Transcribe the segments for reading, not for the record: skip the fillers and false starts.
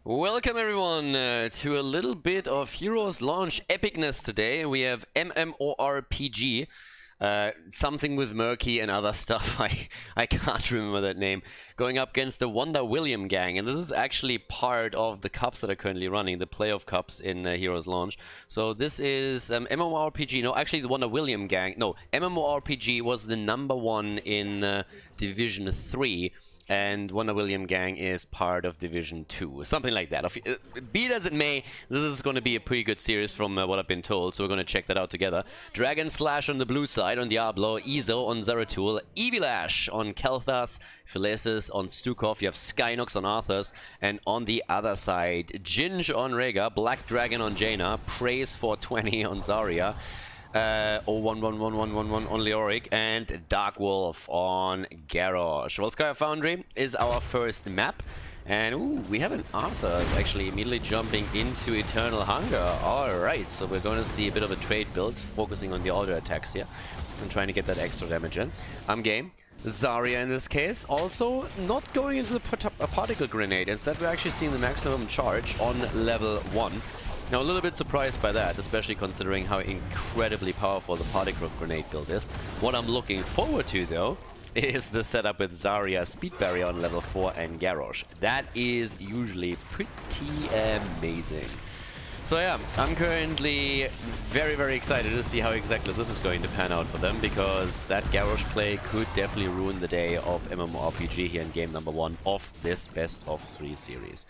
Welcome everyone to a little bit of Heroes launch epicness today. We have MMORPG, something with Murky and other stuff. I can't remember that name. Going up against the Wonder William gang, and this is actually part of the cups that are currently running, the playoff cups in Heroes launch. So this is MMORPG. No, actually the Wonder William gang. No, MMORPG was the #1 in Division 3. And Wonder William Gang is part of Division 2, something like that. Be it as it may, this is going to be a pretty good series from what I've been told, so we're going to check that out together. Dragon Slash on the blue side on Diablo, Ezo on Zeratul, Evilash on Kel'Thas, Philesis on Stukov, you have Skynox on Arthas, and on the other side, Ginge on Rhaegar, Black Dragon on Jaina, Praise for 20 on Zarya, 1111111 on Leoric, and Dark Wolf on Garrosh. Volskaya Foundry is our first map, and ooh, we have an Arthas actually immediately jumping into Eternal Hunger. Alright, so we're going to see a bit of a trade build, focusing on the auto attacks here, and trying to get that extra damage in. I'm game. Zarya in this case, also not going into the particle grenade. Instead, we're actually seeing the maximum charge on level 1. Now, a little bit surprised by that, especially considering how incredibly powerful the particle grenade build is. What I'm looking forward to, though, is the setup with Zarya, Speed Barrier on level 4, and Garrosh. That is usually pretty amazing. So yeah, I'm currently very, very excited to see how exactly this is going to pan out for them, because that Garrosh play could definitely ruin the day of MMORPG here in game #1 of this best of 3 series.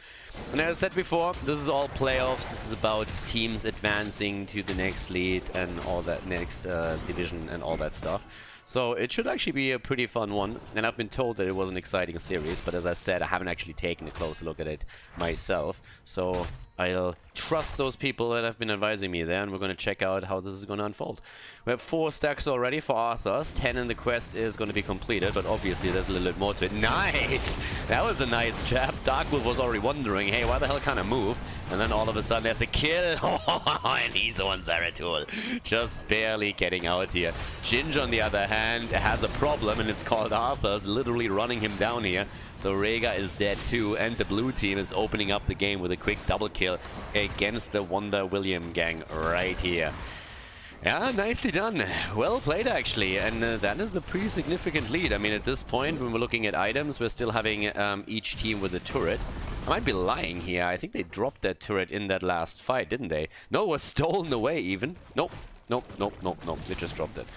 And as I said before, this is all playoffs. This is about teams advancing to the next lead and all that next division and all that stuff. So it should actually be a pretty fun one, and I've been told that it was an exciting series, but as I said, I haven't actually taken a close look at it myself. So I'll trust those people that have been advising me there, and we're going to check out how this is going to unfold. We have 4 stacks already for Arthas. 10 in the quest is going to be completed, but obviously there's a little bit more to it. Nice! That was a nice jab. Darkwolf was already wondering, hey, why the hell can't I move? And then all of a sudden there's a kill. And he's on Zeratul. Just barely getting out here. Ginge, on the other hand, has a problem, and it's called Arthas literally running him down here. So Rhaegar is dead too, and the blue team is opening up the game with a quick double kill against the Wonder William gang right here. Yeah, nicely done. Well played, actually. And that is a pretty significant lead. I mean, at this point, when we're looking at items, we're still having each team with a turret. I might be lying here. I think they dropped that turret in that last fight, didn't they? No, it was stolen away even. Nope. Nope. They just dropped it.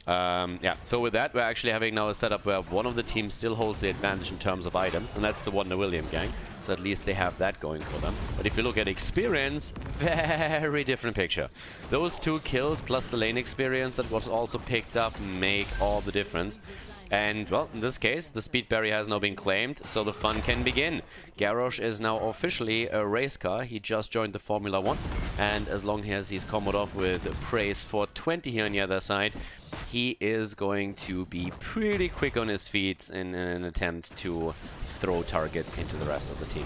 Yeah, so with that, we're actually having now a setup where one of the teams still holds the advantage in terms of items, and that's the Wonder William gang. So at least they have that going for them. But if you look at experience, very different picture. Those 2 kills plus the lane experience that was also picked up make all the difference. And, well, in this case, the speed barrier has now been claimed, so the fun can begin. Garrosh is now officially a race car. He just joined the Formula 1, and as long as he's comboed off with Praise for 20 here on the other side, he is going to be pretty quick on his feet in an attempt to throw targets into the rest of the team.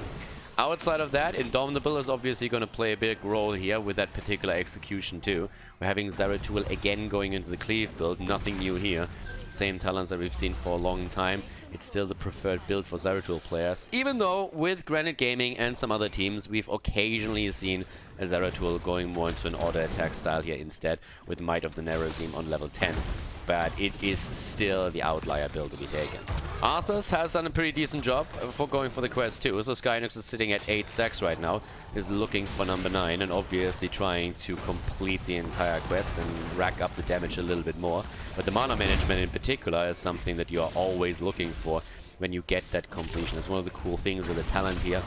Outside of that, Indomitable is obviously going to play a big role here with that particular execution too. We're having Zeratul again going into the cleave build, nothing new here. Same talents that we've seen for a long time. It's still the preferred build for Zeratul players, even though with Granite Gaming and some other teams, we've occasionally seen a Zeratul going more into an auto attack style here instead, with Might of the Nerazim on level 10. But it is still the outlier build to be taken. Arthas has done a pretty decent job for going for the quest too. So Skynox is sitting at 8 stacks right now, is looking for number 9, and obviously trying to complete the entire quest and rack up the damage a little bit more. But the mana management in particular is something that you are always looking for when you get that completion. It's one of the cool things with the talent here,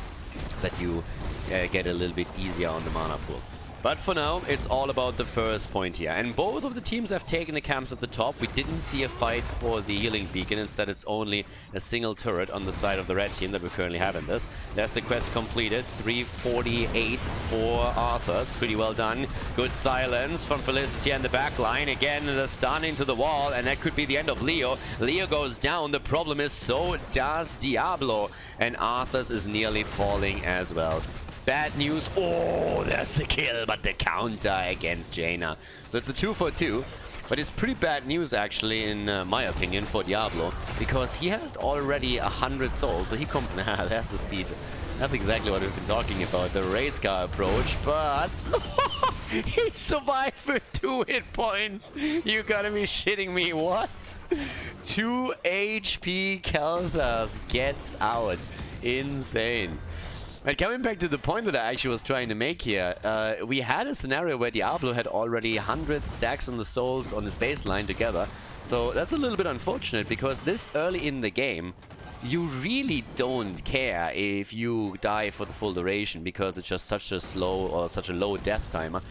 that you get a little bit easier on the mana pool. But for now, it's all about the first point here. And both of the teams have taken the camps at the top. We didn't see a fight for the healing beacon. Instead, it's only a single turret on the side of the red team that we currently have in this. There's the quest completed. 348 for Arthas. Pretty well done. Good silence from Philesis here in the back line. Again, the stun into the wall, and that could be the end of Leo. Leo goes down. The problem is so does Diablo. And Arthas is nearly falling as well. Bad news. Oh, there's the kill, but the counter against Jaina. So it's a 2 for 2. But it's pretty bad news, actually, in my opinion, for Diablo, because he had already 100 souls. So he there's the speed. That's exactly what we've been talking about, the race car approach, but he survived with 2 hit points. You gotta be shitting me, what? 2 HP Khaldor gets out. Insane. And coming back to the point that I actually was trying to make here, we had a scenario where Diablo had already 100 stacks on the souls on his baseline together. So that's a little bit unfortunate, because this early in the game, you really don't care if you die for the full duration, because it's just such a slow or such a low death timer.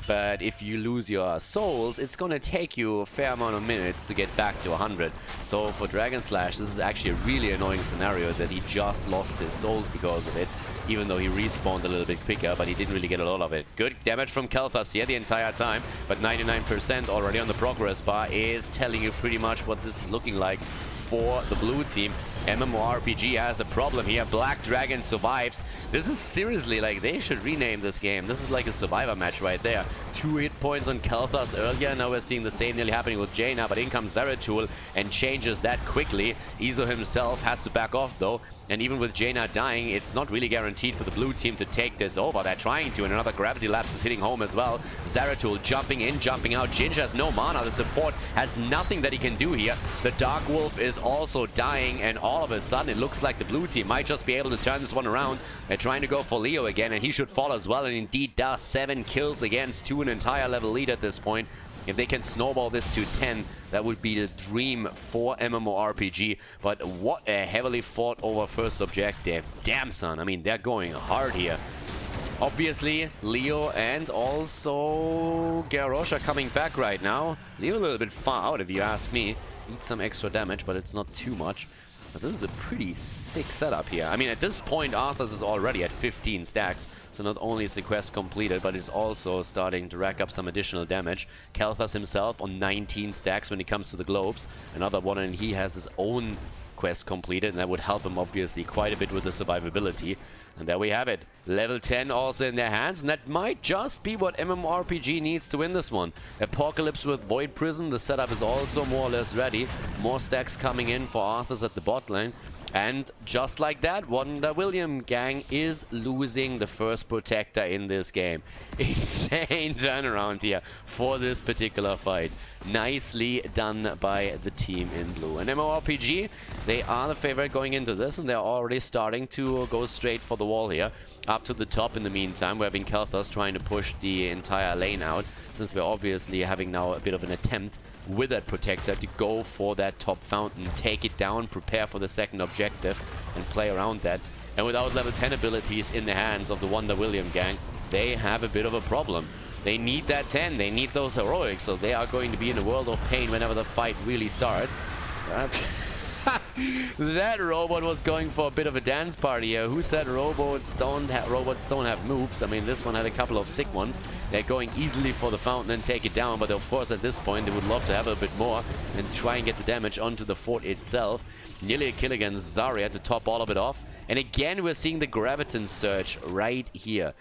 But if you lose your souls, it's gonna take you a fair amount of minutes to get back to 100. So for Dragon Slash, this is actually a really annoying scenario that he just lost his souls because of it, even though he respawned a little bit quicker, but he didn't really get a lot of it. Good damage from Khaldor here the entire time, but 99% already on the progress bar is telling you pretty much what this is looking like for the blue team. MMORPG has a problem here. Black Dragon survives. This is seriously, like, they should rename this game. This is like a survivor match right there. 2 hit points on Khaldor earlier. Now we're seeing the same nearly happening with Jaina, but in comes Zeratul and changes that quickly. Iso himself has to back off though. And even with Jaina dying, it's not really guaranteed for the blue team to take this over. They're trying to, and another gravity lapse is hitting home as well. Zeratul jumping in, jumping out. Jinja has no mana. The support has nothing that he can do here. The Dark Wolf is also dying, and all of a sudden it looks like the blue team might just be able to turn this one around. They're trying to go for Leo again, and he should fall as well, and indeed does. 7 kills against 2 an entire level lead at this point. If they can snowball this to 10, that would be the dream for MMORPG. But what a heavily fought over first objective. Damn, son. I mean, they're going hard here. Obviously, Leo and also Garrosh are coming back right now. Leo a little bit far out, if you ask me. Needs some extra damage, but it's not too much. But this is a pretty sick setup here. I mean, at this point, Arthas is already at 15 stacks. So not only is the quest completed, but it's also starting to rack up some additional damage. Khaldor himself on 19 stacks when it comes to the globes. Another one, and he has his own quest completed, and that would help him obviously quite a bit with the survivability. And there we have it. Level 10 also in their hands, and that might just be what MMORPG needs to win this one. Apocalypse with Void Prison. The setup is also more or less ready. More stacks coming in for Arthas at the bot lane. And just like that, Wonder William gang is losing the first protector in this game. Insane turnaround here for this particular fight. Nicely done by the team in blue. And MMORPG, they are the favorite going into this, and they're already starting to go straight for the wall here. Up to the top in the meantime, we're having Khaldor trying to push the entire lane out, since we're obviously having now a bit of an attempt with that protector to go for that top fountain, take it down, prepare for the second objective, and play around that. And without level 10 abilities in the hands of the Wonder William gang, they have a bit of a problem. They need that 10, they need those heroics, so they are going to be in a world of pain whenever the fight really starts. That robot was going for a bit of a dance party here. Who said robots don't have moves? I mean, this one had a couple of sick ones. They're going easily for the fountain and take it down, but of course at this point they would love to have a bit more and try and get the damage onto the fort itself. Nearly a kill against Zarya to top all of it off. And again we're seeing the Graviton Surge right here.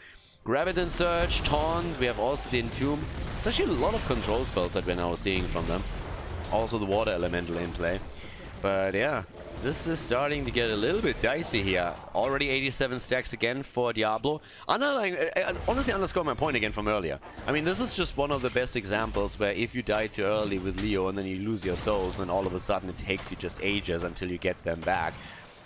Graviton Surge, Taunt, we have also the Entomb. It's actually a lot of control spells that we're now seeing from them. Also the Water Elemental in play. But yeah, this is starting to get a little bit dicey here. Already 87 stacks again for Diablo. Honestly, underscore my point again from earlier. I mean, this is just one of the best examples where if you die too early with Leo and then you lose your souls, and all of a sudden it takes you just ages until you get them back.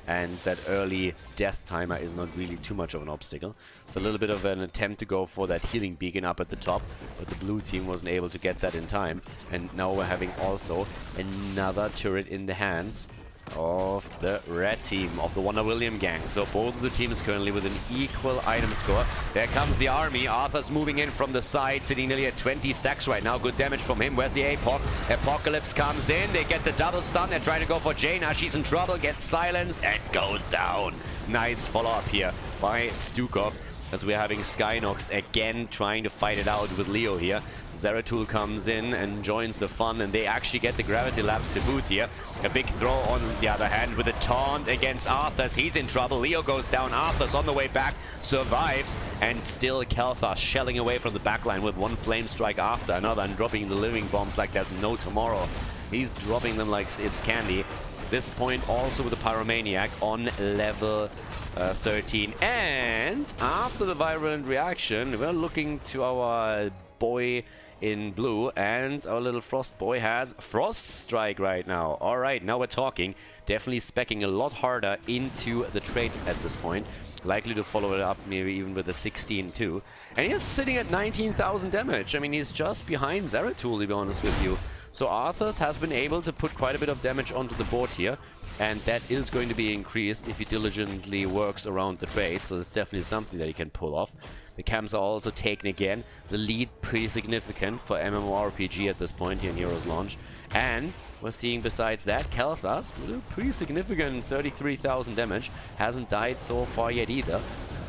And that early death timer is not really too much of an obstacle. So a little bit of an attempt to go for that healing beacon up at the top, but the blue team wasn't able to get that in time. And now we're having also another turret in the hands of the red team, of the Wonder William gang. So both of the teams currently with an equal item score. There comes the army. Arthur's moving in from the side, sitting nearly at 20 stacks right now. Good damage from him. Where's the APOC? Apocalypse comes in. They get the double stun. They're trying to go for Jaina. She's in trouble. Gets silenced and goes down. Nice follow-up here by Stukov, as we're having Skynox again trying to fight it out with Leo here. Zeratul comes in and joins the fun, and they actually get the gravity lapse to boot here. A big throw on the other hand with a taunt against Arthas. He's in trouble. Leo goes down. Arthas on the way back survives, and still Khaldor shelling away from the backline with one flame strike after another and dropping the living bombs like there's no tomorrow. He's dropping them like it's candy. This point also with the Pyromaniac on level 13. And after the Virulent Reaction, we're looking to our boy in blue, and our little Frost boy has Frost Strike right now. Alright, now we're talking. Definitely speccing a lot harder into the trait at this point. Likely to follow it up maybe even with a 16 too. And he's sitting at 19,000 damage. I mean, he's just behind Zeratul, to be honest with you. So Arthas has been able to put quite a bit of damage onto the board here, and that is going to be increased if he diligently works around the trade. So it's definitely something that he can pull off. The camps are also taken again. The lead pretty significant for MMORPG at this point here in Heroes Launch. And we're seeing besides that, Khaldor with a pretty significant 33,000 damage. Hasn't died so far yet either.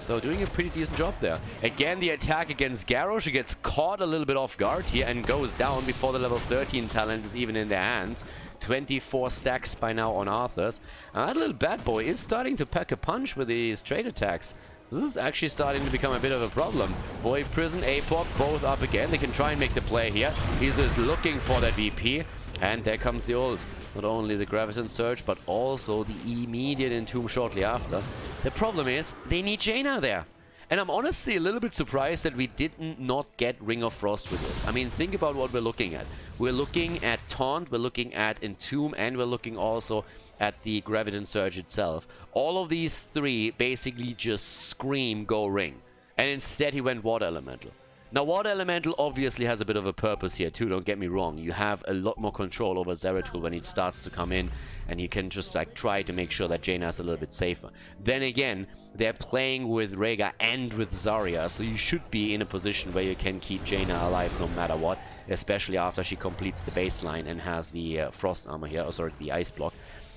So doing a pretty decent job there. Again, the attack against Garrosh. He gets caught a little bit off guard here and goes down before the level 13 talent is even in their hands. 24 stacks by now on Arthas. And that little bad boy is starting to pack a punch with these trade attacks. This is actually starting to become a bit of a problem. Void Prison, APOC, both up again. They can try and make the play here. He's just looking for that VP. And there comes the ult. Not only the Graviton Surge, but also the immediate Entomb shortly after. The problem is, they need Jaina there. And I'm honestly a little bit surprised that we didn't not get Ring of Frost with this. I mean, think about what we're looking at. We're looking at Taunt, we're looking at Entomb, and we're looking also at the Graviton Surge itself. All of these three basically just scream go Ring. And instead he went Water Elemental. Now, Water Elemental obviously has a bit of a purpose here too, don't get me wrong. You have a lot more control over Zeratul when he starts to come in, and you can just like try to make sure that Jaina is a little bit safer. Then again, they're playing with Rhaegar and with Zarya, so you should be in a position where you can keep Jaina alive no matter what, especially after she completes the baseline and has the Frost Armor here, or sorry, the Ice Block.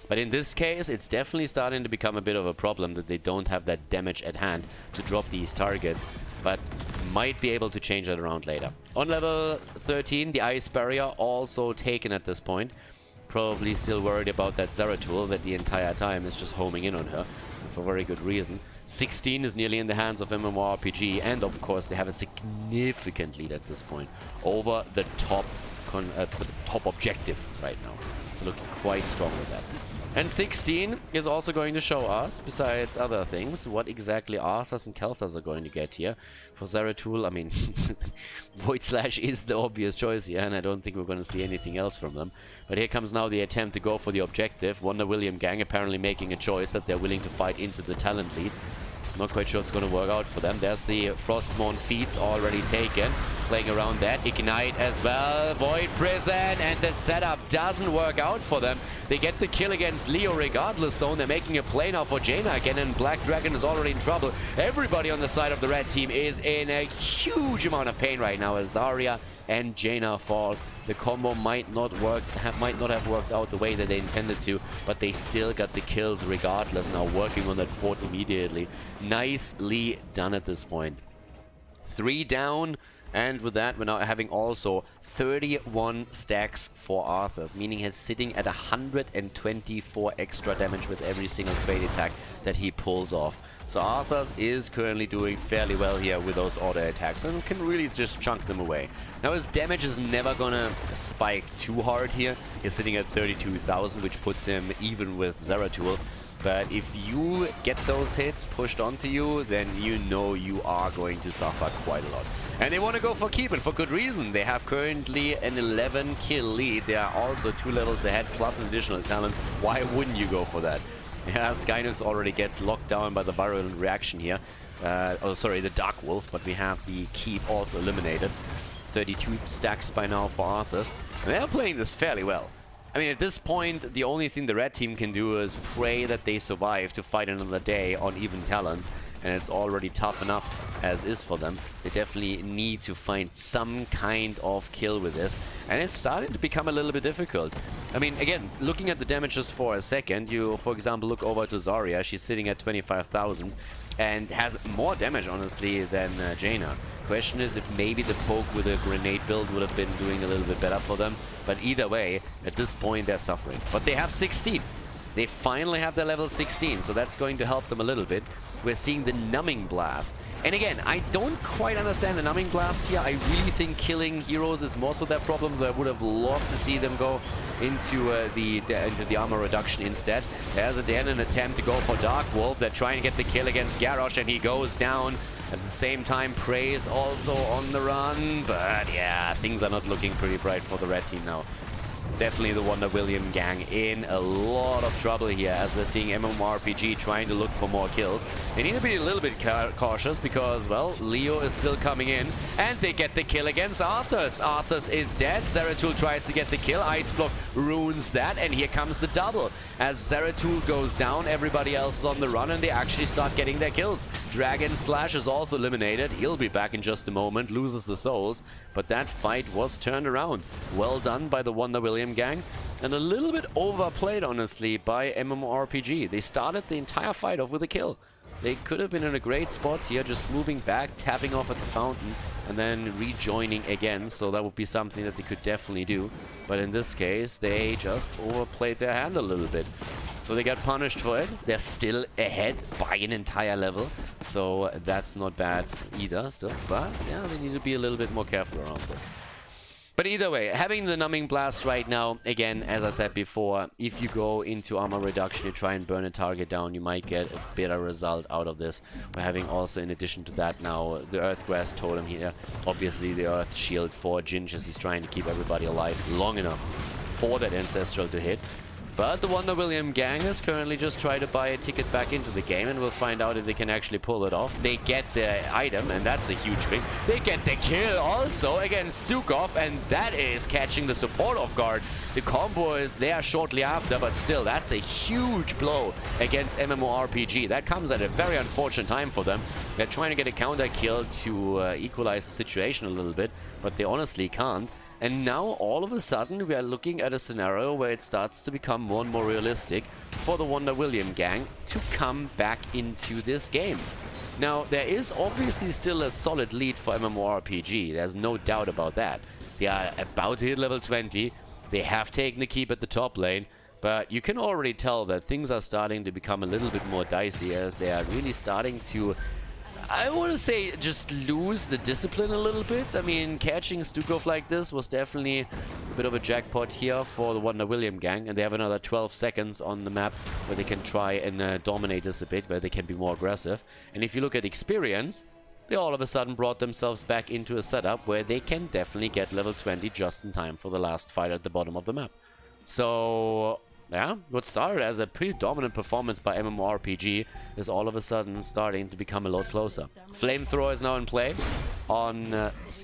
But in this case, it's definitely starting to become a bit of a problem that they don't have that damage at hand to drop these targets, but might be able to change that around later. On level 13, the Ice Barrier also taken at this point. Probably still worried about that Zeratul that the entire time is just homing in on her, for very good reason. 16 is nearly in the hands of MMORPG, and of course they have a significant lead at this point over the top objective right now. So looking quite strong with that. And 16 is also going to show us, besides other things, what exactly Arthas and Khaldor are going to get here. For Zeratul, I mean, Void Slash is the obvious choice here, and I don't think we're going to see anything else from them. But here comes now the attempt to go for the objective. Wonder William gang apparently making a choice that they're willing to fight into the talent lead. Not quite sure it's going to work out for them. There's the Frostmourne feats already taken. Playing around that. Ignite as well. Void Prison. And the setup doesn't work out for them. They get the kill against Leo regardless though. And they're making a play now for Jaina again. And Black Dragon is already in trouble. Everybody on the side of the red team is in a huge amount of pain right now as Zarya and Jaina fall. The combo might not have worked out the way that they intended to, but they still got the kills regardless. Now working on that fort immediately. Nicely done at this point. 3 down, and with that we're now having also 31 stacks for Arthas, meaning he's sitting at 124 extra damage with every single trade attack that he pulls off. So Arthas is currently doing fairly well here with those auto attacks and can really just chunk them away. Now his damage is never gonna spike too hard here. He's sitting at 32,000, which puts him even with Zeratul. But if you get those hits pushed onto you, then you know you are going to suffer quite a lot. And they want to go for keep, and for good reason. They have currently an 11 kill lead. They are also 2 levels ahead, plus an additional talent. Why wouldn't you go for that? Yeah, Skynux already gets locked down by the Virulent Reaction here. Oh, sorry, the Dark Wolf, but we have the keep also eliminated. 32 stacks by now for Arthas. And they're playing this fairly well. I mean, at this point, the only thing the red team can do is pray that they survive to fight another day on even talents. And it's already tough enough as is for them. They definitely need to find some kind of kill with this. And it's starting to become a little bit difficult. I mean, again, looking at the damage just for a second, you, for example, look over to Zarya. She's sitting at 25,000 and has more damage, honestly, than Jaina. Question is if maybe the poke with a grenade build would have been doing a little bit better for them. But either way, at this point, they're suffering. But they have 16. They finally have their level 16, so that's going to help them a little bit. we're seeing the Numbing Blast. And again, I don't quite understand the Numbing Blast here. I really think killing heroes is most of their problem. I would have loved to see them go into the armor reduction instead. There's again an attempt to go for Dark Wolf. They're trying to get the kill against Garrosh, and he goes down. At the same time, Praise also on the run. But yeah, things are not looking pretty bright for the red team now. Definitely the Wonder William gang in a lot of trouble here, as we're seeing MMORPG trying to look for more kills. They need to be a little bit cautious because, well, Leo is still coming in, and they get the kill against Arthas. Arthas is dead. Zeratul tries to get the kill. Ice Block ruins that, and here comes the double. As Zeratul goes down, everybody else is on the run, and they actually start getting their kills. Dragon Slash is also eliminated. He'll be back in just a moment, loses the souls, but that fight was turned around. Well done by the Wonder William gang, and a little bit overplayed, honestly, by MMORPG. They started the entire fight off with a kill. They could have been in a great spot here, just moving back, tapping off at the fountain, and then rejoining again, so that would be something that they could definitely do. But in this case, they just overplayed their hand a little bit. So they got punished for it. They're still ahead by an entire level, so that's not bad either still. But yeah, they need to be a little bit more careful around this. But either way, having the Numbing Blast right now, again, as I said before, if you go into armor reduction, you try and burn a target down, you might get a better result out of this. We're having also, in addition to that now, the Earthgrass Totem here. Obviously the Earth Shield for Ginge, as he's trying to keep everybody alive long enough for that Ancestral to hit. But the Wonder William gang is currently just trying to buy a ticket back into the game, and we'll find out if they can actually pull it off. They get the item, and that's a huge thing. They get the kill also against Stukov, and that is catching the support off guard. The combo is there shortly after, but still, that's a huge blow against MMORPG. That comes at a very unfortunate time for them. They're trying to get a counter kill to equalize the situation a little bit, but they honestly can't. And now, all of a sudden, we are looking at a scenario where it starts to become more and more realistic for the Wonder William gang to come back into this game. Now, there is obviously still a solid lead for MMORPG. There's no doubt about that. They are about to hit level 20. They have taken the keep at the top lane. But you can already tell that things are starting to become a little bit more dicey, as they are really starting to, I want to say, just lose the discipline a little bit. I mean, catching Stukov like this was definitely a bit of a jackpot here for the Wonder William gang. And they have another 12 seconds on the map where they can try and dominate this a bit, where they can be more aggressive. And if you look at experience, they all of a sudden brought themselves back into a setup where they can definitely get level 20 just in time for the last fight at the bottom of the map. So yeah, what started as a pretty dominant performance by MMORPG is all of a sudden starting to become a lot closer. Flamethrower is now in play on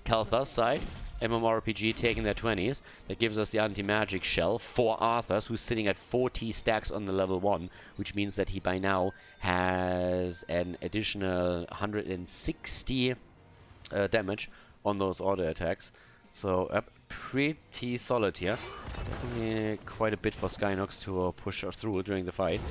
Khaldor's side. MMORPG taking their 20s. That gives us the anti-magic shell for Arthas, who's sitting at 40 stacks on the level 1, which means that he by now has an additional 160 damage on those auto attacks. So pretty solid here. Quite a bit for Skynox to push through during the fight.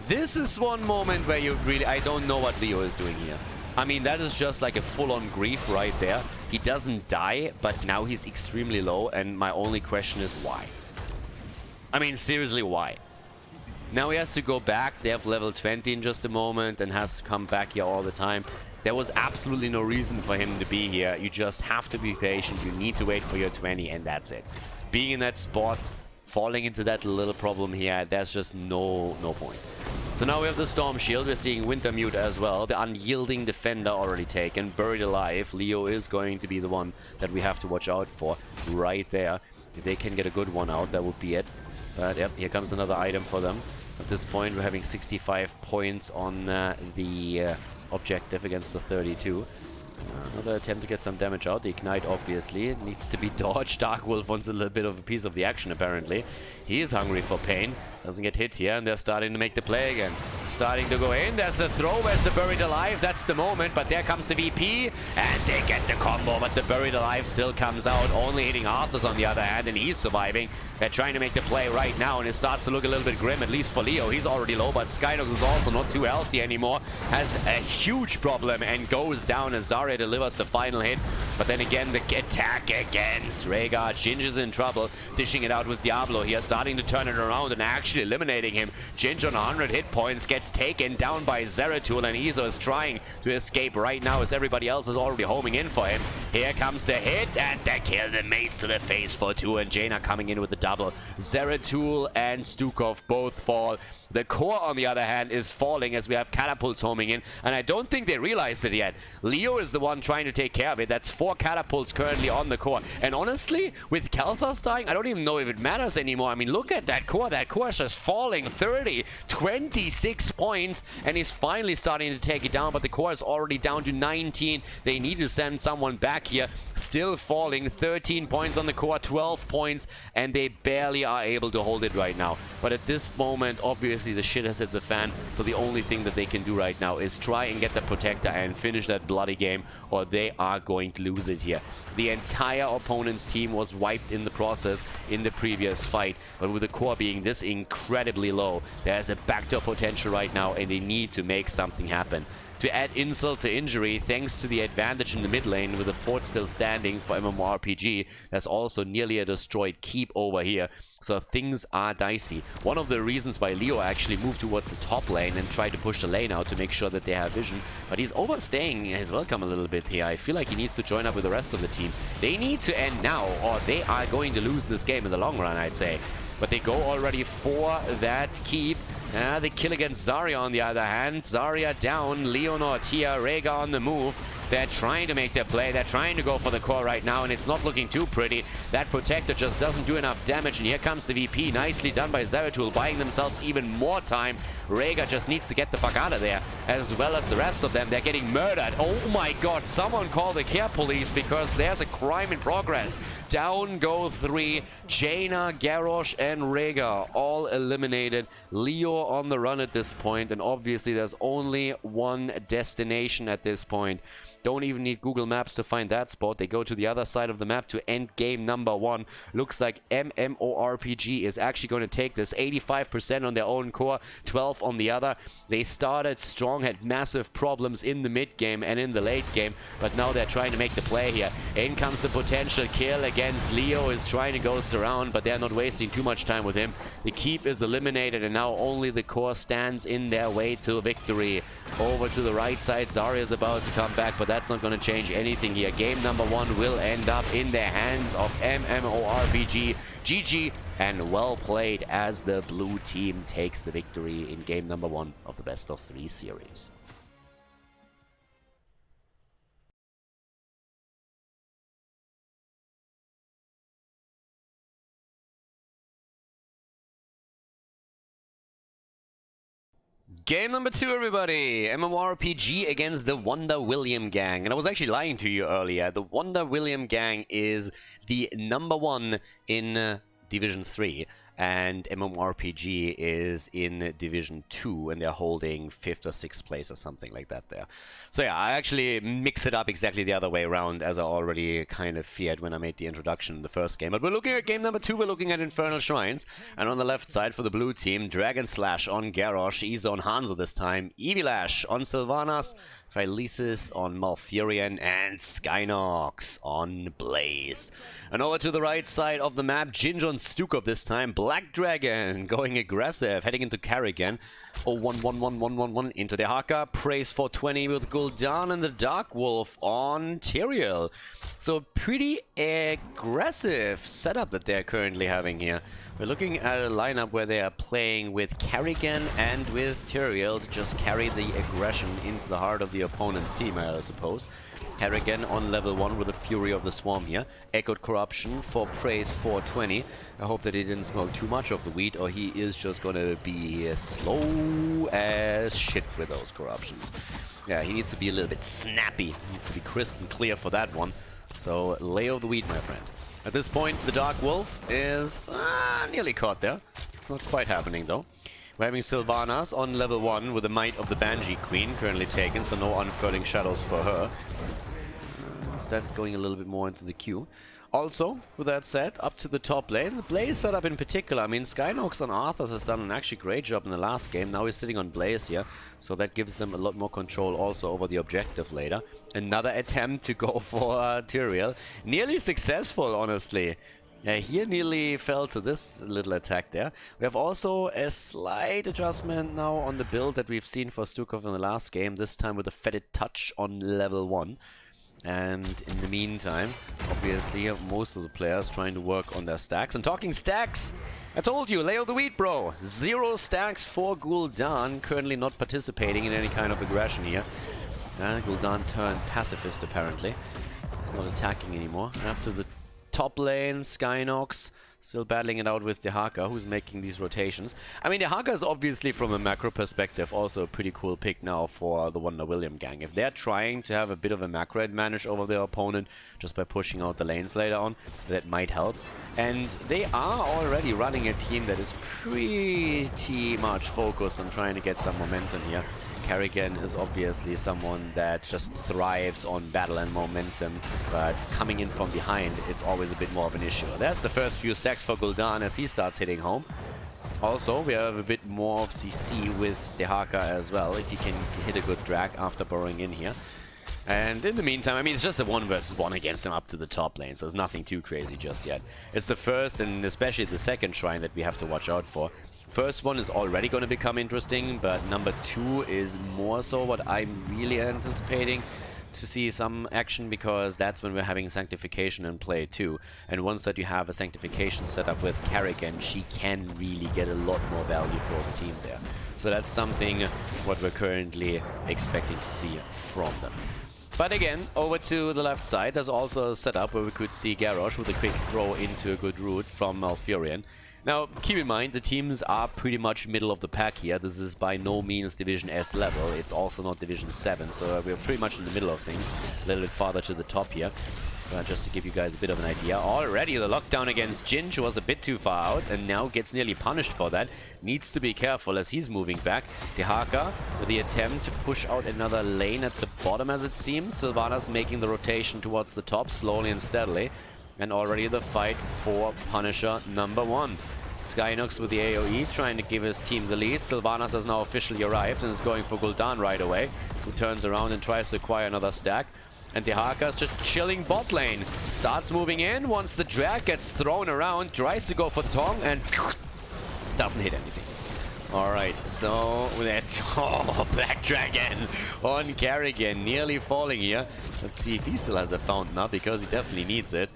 This is one moment where you really, I don't know what Leo is doing here. I mean, that is just like a full-on grief right there. He doesn't die, but now he's extremely low, and my only question is why? I mean, seriously, why? Now he has to go back. They have level 20 in just a moment and has to come back here all the time. There was absolutely no reason for him to be here. You just have to be patient. You need to wait for your 20, and that's it. Being in that spot, falling into that little problem here, there's just no point. So now we have the Storm Shield. We're seeing Wintermute as well. The Unyielding Defender already taken. Buried Alive. Leo is going to be the one that we have to watch out for right there. If they can get a good one out, that would be it. But yep, here comes another item for them. At this point, we're having 65 points on the objective against the 32. Another attempt to get some damage out. The Ignite, obviously, it needs to be dodged. Dark Wolf wants a little bit of a piece of the action, apparently. He is hungry for pain. Doesn't get hit here, and they're starting to make the play again. Starting to go in. There's the throw. Where's the Buried Alive? That's the moment, but there comes the VP, and they get the combo, but the Buried Alive still comes out, only hitting Arthas on the other hand, and he's surviving. They're trying to make the play right now, and it starts to look a little bit grim, at least for Leo. He's already low, but Skynox is also not too healthy anymore. Has a huge problem and goes down as Zarya delivers the final hit. But then again, the attack against Rhaegar. Ginger's in trouble, dishing it out with Diablo here, starting to turn it around and actually eliminating him. Ginger on 100 hit points gets taken down by Zeratul, and Iso is trying to escape right now as everybody else is already homing in for him. Here comes the hit and the kill, the mace to the face for 2, and Jaina coming in with the double. Zeratul and Stukov both fall. The core, on the other hand, is falling as we have catapults homing in, and I don't think they realized it yet. Leo is the one trying to take care of it. That's 4 catapults currently on the core. And honestly, with Kalthas dying, I don't even know if it matters anymore. I mean, look at that core. That core is just falling. 30, 26 points, and he's finally starting to take it down, but the core is already down to 19. They need to send someone back here. Still falling. 13 points on the core, 12 points, and they barely are able to hold it right now. But at this moment, obviously, the shit has hit the fan, so the only thing that they can do right now is try and get the protector and finish that bloody game, or they are going to lose it here. The entire opponent's team was wiped in the process in the previous fight, but with the core being this incredibly low, there's a backdoor potential right now, and they need to make something happen. To add insult to injury, thanks to the advantage in the mid lane with the fort still standing for MMORPG, there's also nearly a destroyed keep over here. So things are dicey. One of the reasons why Leo actually moved towards the top lane and tried to push the lane out to make sure that they have vision, but he's overstaying his welcome a little bit here. I feel like he needs to join up with the rest of the team. They need to end now, or they are going to lose this game in the long run, I'd say. But they go already for that keep. The kill against Zarya on the other hand. Zarya down, Leonard here, Rhaegar on the move. They're trying to make their play. They're trying to go for the core right now, and it's not looking too pretty. That protector just doesn't do enough damage, and here comes the VP. Nicely done by Zeratul, buying themselves even more time. Rhaegar just needs to get the fuck out of there, as well as the rest of them. They're getting murdered. Oh my god, someone call the care police, because there's a crime in progress. Down go 3. Jaina, Garrosh, and Rhaegar all eliminated. Leo on the run at this point, and obviously there's only one destination at this point. Don't even need Google Maps to find that spot. They go to the other side of the map to end game number 1. Looks like MMORPG is actually going to take this. 85% on their own core, 12 on the other. They started strong, had massive problems in the mid game and in the late game, but now they're trying to make the play here. In comes the potential kill against Leo, is trying to ghost around, but they're not wasting too much time with him. The keep is eliminated, and now only the core stands in their way to victory. Over to the right side, Zarya is about to come back, but that's not going to change anything here. Game number 1 will end up in the hands of MMORPG. GG, and well played as the blue team takes the victory in game number 1 of the best of 3 series. Game number 2, everybody! MMORPG against the Wonder William gang. And I was actually lying to you earlier. The Wonder William gang is the number 1 in Division 3. And MMORPG is in Division 2, and they're holding 5th or 6th place or something like that there. So yeah, I actually mix it up exactly the other way around, as I already kind of feared when I made the introduction in the first game. But we're looking at game number 2, we're looking at Infernal Shrines. And on the left side for the blue team, Dragon Slash on Garrosh, Iso on Hanzo this time, Evilash on Sylvanas, Phylesis on Malfurion, and Skynox on Blaze. And over to the right side of the map, Ginger on Stukov this time, Black Dragon going aggressive, heading into Kerrigan. Oh, 1-1-1-1-1-1 into the Haka. Praise for 20 with Gul'dan and the Dark Wolf on Tyrael. So pretty aggressive setup that they're currently having here. We're looking at a lineup where they are playing with Kerrigan and with Tyrael to just carry the aggression into the heart of the opponent's team, I suppose. Kerrigan on level 1 with the Fury of the Swarm here. Echoed Corruption for Praise 420. I hope that he didn't smoke too much of the weed, or he is just gonna be slow as shit with those corruptions. Yeah, he needs to be a little bit snappy. He needs to be crisp and clear for that one. So lay off the weed, my friend. At this point, the Dark Wolf is nearly caught there. It's not quite happening, though. We're having Sylvanas on level 1 with the Might of the Banshee Queen currently taken, so no Unfurling Shadows for her. Instead, going a little bit more into the queue. Also, with that said, up to the top lane, the Blaze setup in particular. I mean, Skynox on Arthas has done an actually great job in the last game. Now he's sitting on Blaze here, so that gives them a lot more control also over the objective later. Another attempt to go for Tyrael. Nearly successful, honestly. Yeah, he nearly fell to this little attack there. We have also a slight adjustment now on the build that we've seen for Stukov in the last game, this time with a fetid touch on level 1. And in the meantime, obviously, most of the players trying to work on their stacks. And talking stacks, I told you, lay of the wheat, bro. 0 stacks for Gul'dan, currently not participating in any kind of aggression here. Gul'dan turned pacifist, apparently. He's not attacking anymore. Up to the top lane, Skynox still battling it out with Dehaka, who's making these rotations. I mean, Dehaka is obviously, from a macro perspective, also a pretty cool pick now for the Wonder William gang. If they're trying to have a bit of a macro advantage over their opponent just by pushing out the lanes later on, that might help. And they are already running a team that is pretty much focused on trying to get some momentum here. Kerrigan is obviously someone that just thrives on battle and momentum, but coming in from behind, it's always a bit more of an issue. That's the first few stacks for Gul'dan as he starts hitting home. Also, we have a bit more of CC with Dehaka as well, if he can hit a good drag after burrowing in here. And in the meantime, I mean, it's just a 1 versus 1 against him up to the top lane, so there's nothing too crazy just yet. It's the first and especially the second shrine that we have to watch out for. First one is already going to become interesting, but number 2 is more so what I'm really anticipating to see some action, because that's when we're having Sanctification in play too. And once that you have a Sanctification set up with Kerrigan, she can really get a lot more value for the team there. So that's something what we're currently expecting to see from them. But again, over to the left side, there's also a setup where we could see Garrosh with a quick throw into a good route from Malfurion. Now, keep in mind, the teams are pretty much middle of the pack here. This is by no means Division S level. It's also not Division 7, so we're pretty much in the middle of things. A little bit farther to the top here. Just to give you guys a bit of an idea. Already the lockdown against Jinj was a bit too far out, and now gets nearly punished for that. Needs to be careful as he's moving back. Dehaka with the attempt to push out another lane at the bottom, as it seems. Sylvanas making the rotation towards the top, slowly and steadily. And already the fight for Punisher number 1. Skynox with the AoE trying to give his team the lead. Sylvanas has now officially arrived and is going for Gul'dan right away, who turns around and tries to acquire another stack. And Dehaka is just chilling bot lane. Starts moving in. Once the drag gets thrown around, tries to go for Tong and doesn't hit anything. Alright, so with that Black Dragon on Kerrigan, nearly falling here. Let's see if he still has a fountain up, because he definitely needs it.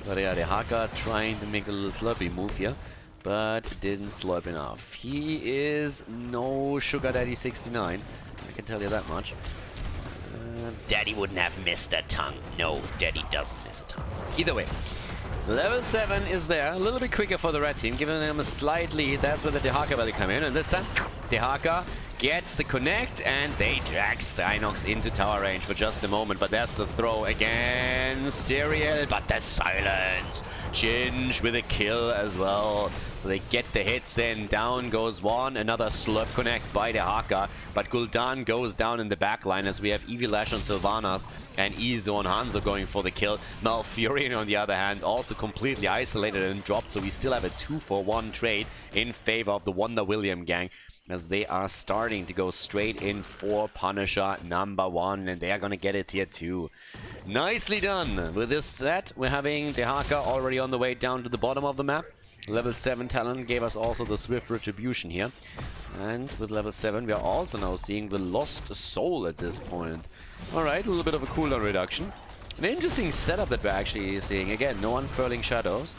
But yeah, Dehaka trying to make a little slurpy move here, but didn't slurp enough. He is no Sugar Daddy 69, I can tell you that much. Daddy wouldn't have missed a tongue. No, Daddy doesn't miss a tongue. Either way, level 7 is there, a little bit quicker for the red team, giving them a slight lead. That's where the Dehaka will come in, and this time Dehaka gets the connect, and they drag Skynox into tower range for just a moment. But there's the throw against Tyrael, but the silence. Jinj with a kill as well. So they get the hits in. Down goes one. Another slurp connect by Dehaka. But Gul'dan goes down in the backline as we have Evilash on Sylvanas and Izo and Hanzo going for the kill. Malfurion, on the other hand, also completely isolated and dropped. So we still have a 2-for-1 trade in favor of the Wonder William gang, as they are starting to go straight in for Punisher number 1, and they are going to get it here too. Nicely done. With this set, we're having Dehaka already on the way down to the bottom of the map. Level 7 talent gave us also the Swift Retribution here. And with level 7, we are also now seeing the Lost Soul at this point. Alright, a little bit of a cooldown reduction. An interesting setup that we're actually seeing. Again, no Unfurling Shadows.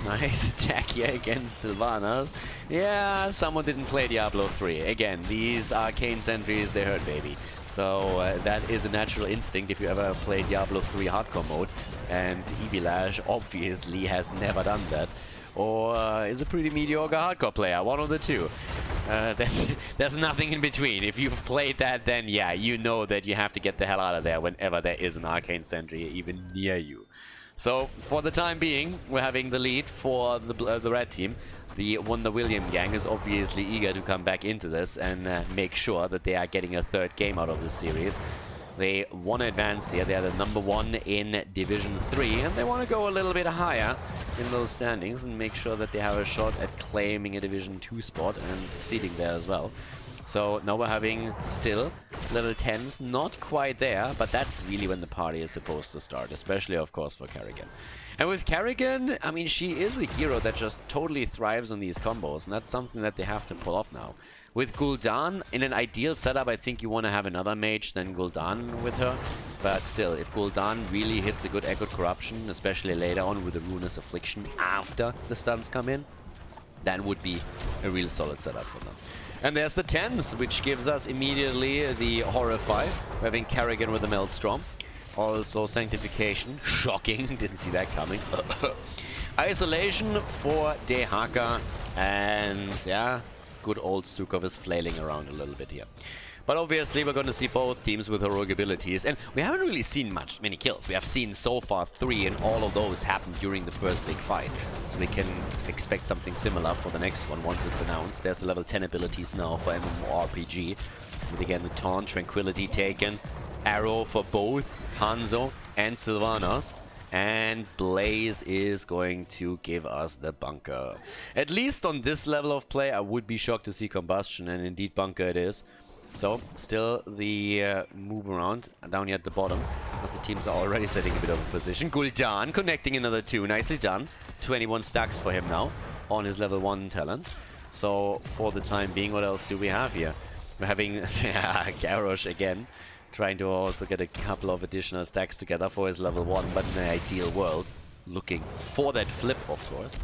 Nice attack here against Sylvanas. Yeah, someone didn't play Diablo 3. Again, these arcane sentries, they hurt, baby. So that is a natural instinct if you ever play Diablo 3 hardcore mode. And Evilash obviously has never done that. Or is a pretty mediocre hardcore player, one of the two. There's nothing in between. If you've played that, then yeah, you know that you have to get the hell out of there whenever there is an arcane sentry even near you. So, for the time being, we're having the lead for the red team. The Wonder William gang is obviously eager to come back into this and make sure that they are getting a third game out of this series. They want to advance here. They are the number 1 in Division 3, and they want to go a little bit higher in those standings and make sure that they have a shot at claiming a Division 2 spot and succeeding there as well. So now we're having still level 10s, not quite there, but that's really when the party is supposed to start, especially of course for Kerrigan. And with Kerrigan, I mean, she is a hero that just totally thrives on these combos, and that's something that they have to pull off now. With Gul'dan, in an ideal setup, I think you want to have another mage than Gul'dan with her. But still, if Gul'dan really hits a good Echoed Corruption, especially later on with the Ruinous Affliction after the stuns come in, that would be a real solid setup for them. And there's the 10s, which gives us immediately the Horrify, having Kerrigan with the Maelstrom. Also Sanctification, shocking, didn't see that coming. Isolation for Dehaka, and yeah, good old Stukov is flailing around a little bit here. But obviously we're going to see both teams with heroic abilities, and we haven't really seen many kills. We have seen so far 3, and all of those happened during the first big fight. So we can expect something similar for the next one once it's announced. There's the level 10 abilities now for MMORPG. With again the Taunt, Tranquility taken, Arrow for both Hanzo and Sylvanas. And Blaze is going to give us the Bunker. At least on this level of play, I would be shocked to see Combustion, and indeed Bunker it is. So, still the move around down here at the bottom, as the teams are already setting a bit of a position. Gul'dan connecting another 2, nicely done. 21 stacks for him now on his level 1 talent. So, for the time being, what else do we have here? We're having Garrosh again, trying to also get a couple of additional stacks together for his level 1, but in an ideal world, looking for that flip, of course.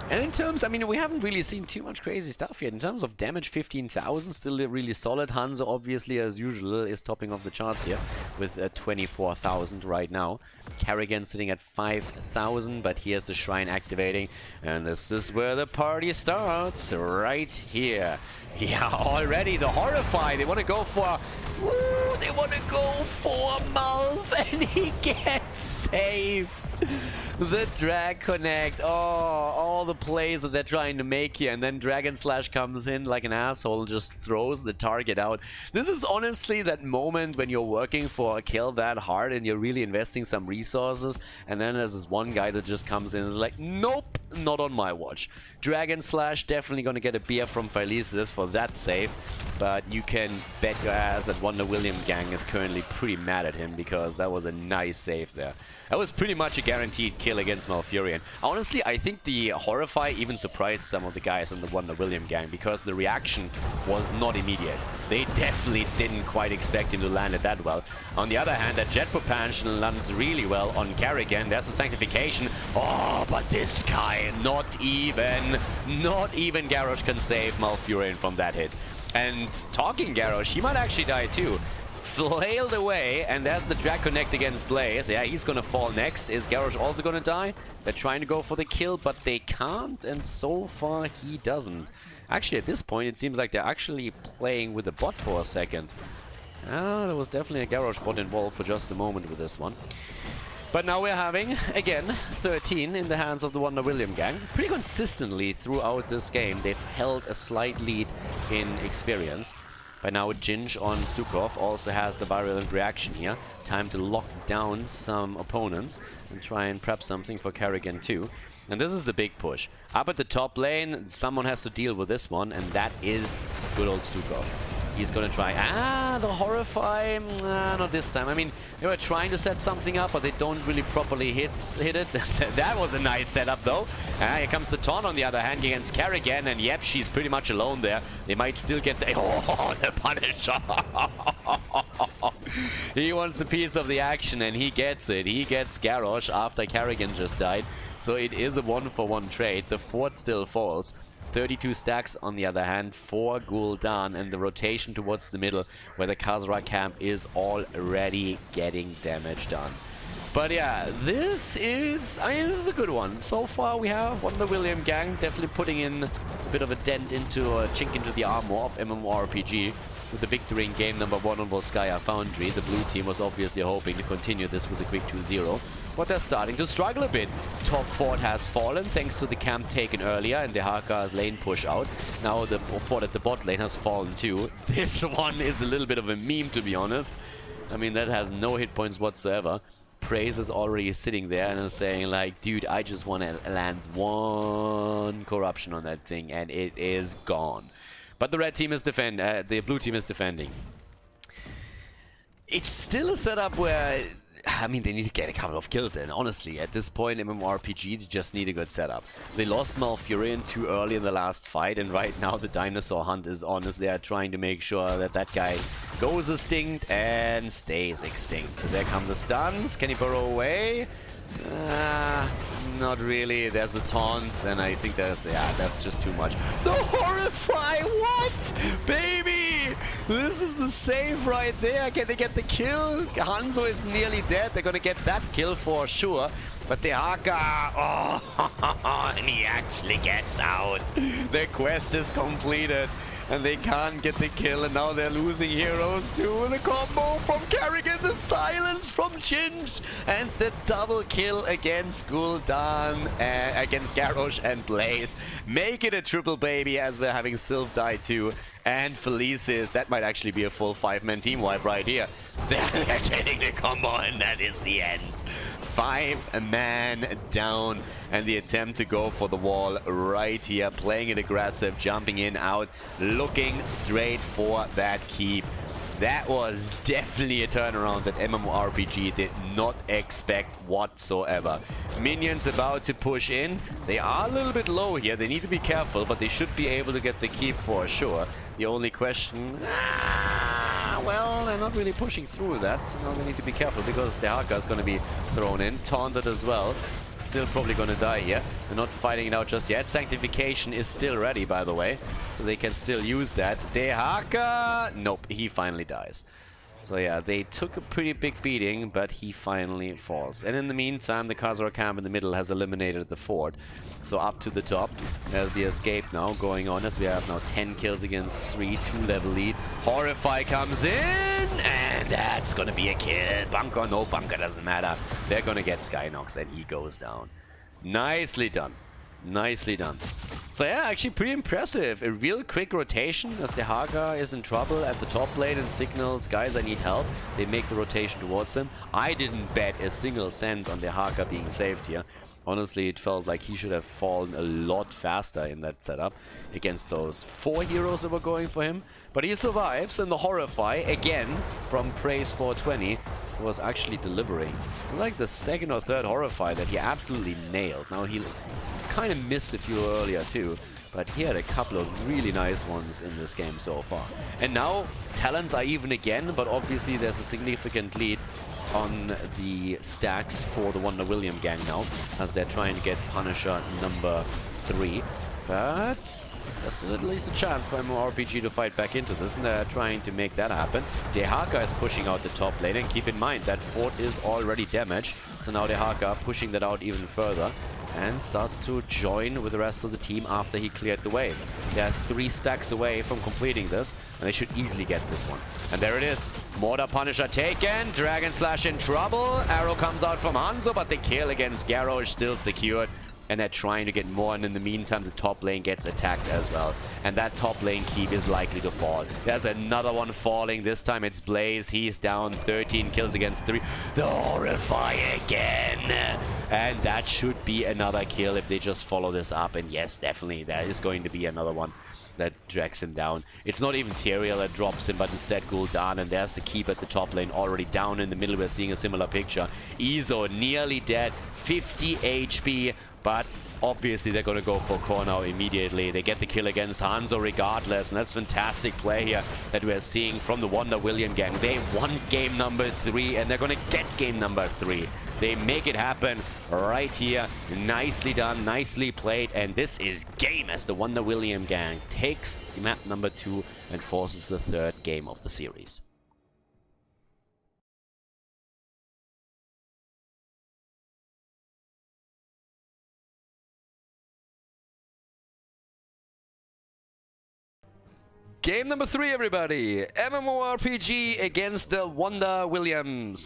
And in terms, I mean, we haven't really seen too much crazy stuff yet. In terms of damage, 15,000, still really solid. Hanzo, obviously, as usual, is topping off the charts here with 24,000 right now. Kerrigan sitting at 5,000, but here's the Shrine activating. And this is where the party starts, right here. Yeah, already the Horrify. They want to go for... Woo, they want to go for Malv, and he gets saved. The Drag Connect. Oh, all the plays that they're trying to make here, and then Dragon Slash comes in like an asshole and just throws the target out. This is honestly that moment when you're working for a kill that hard and you're really investing some resources, and then there's this one guy that just comes in and is like, nope, not on my watch. Dragon Slash definitely gonna get a beer from Felices for that save, but you can bet your ass that Wonder William gang is currently pretty mad at him, because that was a nice save there. That was pretty much a guaranteed kill against Malfurion. Honestly, I think the Horrify even surprised some of the guys on the Wonder William gang, because the reaction was not immediate. They definitely didn't quite expect him to land it that well. On the other hand, that Jet Propulsion lands really well on Kerrigan. There's a Sanctification. Oh, but this guy, not even Garrosh can save Malfurion from that hit. And talking Garrosh, he might actually die too. Flailed away, and there's the Drag Connect against Blaze. Yeah, he's gonna fall next. Is Garrosh also gonna die? They're trying to go for the kill, but they can't, and so far he doesn't. Actually, at this point, it seems like they're actually playing with the bot for a second. Ah, there was definitely a Garrosh bot involved for just a moment with this one. But now we're having, again, 13 in the hands of the Wonder William gang. Pretty consistently throughout this game, they've held a slight lead in experience. By now, Ginge on Stukov also has the Virulent Reaction here. Time to lock down some opponents and try and prep something for Kerrigan too. And this is the big push. Up at the top lane, someone has to deal with this one, and that is good old Stukov. He's gonna try. Ah, the Horrify. Not this time. I mean, they were trying to set something up, but they don't really properly hit it. That was a nice setup, though. Here comes the Taunt on the other hand against Kerrigan, and yep, she's pretty much alone there. They might still get the... Oh, the Punisher! He wants a piece of the action, and he gets it. He gets Garrosh after Kerrigan just died. So it is a 1-for-1 trade. The fort still falls. 32 stacks on the other hand for Gul'dan, and the rotation towards the middle where the Khazra camp is already getting damage done. But yeah, this is a good one. So far we have Wonder William gang definitely putting in a bit of a dent into a chink into the armor of MMORPG. With the victory in game number 1 on Volskaya Foundry, the blue team was obviously hoping to continue this with a quick 2-0. But they're starting to struggle a bit. Top fort has fallen thanks to the camp taken earlier and Dehaka's lane push out. Now the fort at the bot lane has fallen too. This one is a little bit of a meme, to be honest. I mean, that has no hit points whatsoever. Praise is already sitting there and is saying like, dude, I just want to land one corruption on that thing and it is gone. But the red team is the blue team is defending. It's still a setup where, I mean, they need to get a couple of kills in. Honestly, at this point, MMORPG, they just need a good setup. They lost Malfurion too early in the last fight, and right now the dinosaur hunt is on as they are trying to make sure that that guy goes extinct and stays extinct. So there come the stuns. Can he burrow away? Not really. There's a taunt, and I think that's just too much. The Horrify, what? Baby! This is the save right there. Can they get the kill? Hanzo is nearly dead. They're gonna get that kill for sure. But the Haka, oh, and he actually gets out. Their quest is completed. And they can't get the kill, and now they're losing heroes too. The combo from Kerrigan, the silence from Chinch, and the double kill against Gul'dan, against Garrosh and Blaze. Make it a triple, baby, as we're having Sylph die too. And Felicis, that might actually be a full 5-man team wipe right here. They're getting the combo, and that is the end. 5-man down, and the attempt to go for the wall right here, playing it aggressive, jumping in, out, looking straight for that keep. That was definitely a turnaround that MMORPG did not expect whatsoever. Minions about to push in. They are a little bit low here. They need to be careful, but they should be able to get the keep for sure. The only question... well, they're not really pushing through that, so now they need to be careful because the Haka is going to be thrown in, taunted as well. Still probably going to die here. They're not fighting it out just yet. Sanctification is still ready, by the way, so they can still use that. The Haka... nope, he finally dies. So yeah, they took a pretty big beating, but he finally falls. And in the meantime, the Khaldor camp in the middle has eliminated the fort. So up to the top, there's the escape now going on as we have now 10 kills against 3, 2-level lead. Horrify comes in, and that's gonna be a kill. Bunker, no bunker, doesn't matter. They're gonna get Skynox, and he goes down. Nicely done. Nicely done. So yeah, actually pretty impressive. A real quick rotation as the Haka is in trouble at the top lane and signals, guys, I need help. They make the rotation towards him. I didn't bet a single cent on the Haka being saved here. Honestly, it felt like he should have fallen a lot faster in that setup against those 4 heroes that were going for him. But he survives, and the Horrify, again, from Praise 420, was actually delivering. Like the second or third Horrify that he absolutely nailed. Now, he kind of missed a few earlier too, but he had a couple of really nice ones in this game so far. And now, talents are even again, but obviously there's a significant lead on the stacks for the Wonder William gang now, as they're trying to get Punisher number 3. But there's at least a chance for MMORPG to fight back into this, and they're trying to make that happen. Dehaka is pushing out the top lane, and keep in mind that fort is already damaged, so now Dehaka pushing that out even further and starts to join with the rest of the team after he cleared the wave. They're 3 stacks away from completing this, and they should easily get this one. And there it is. Mortar Punisher taken. Dragon Slash in trouble. Arrow comes out from Hanzo, but the kill against Garrosh still secured. And they're trying to get more, and in the meantime the top lane gets attacked as well. And that top lane keep is likely to fall. There's another one falling. This time it's Blaze. He's down 13 kills against 3. The Horrify again. And that should be another kill if they just follow this up. And yes, definitely, there is going to be another one that drags him down. It's not even Tyrael that drops him, but instead Gul'dan, and there's the keep at the top lane already down in the middle. We're seeing a similar picture. Izo nearly dead, 50 HP, but obviously they're going to go for core now immediately. They get the kill against Hanzo regardless, and that's fantastic play here that we're seeing from the Wonder William gang. They won game number 3, and they're going to get game number 3. They make it happen right here. Nicely done, nicely played, and this is game as the Wonder William gang takes map number 2 and forces the 3rd game of the series. Game number 3, everybody. MMORPG against the Wonder William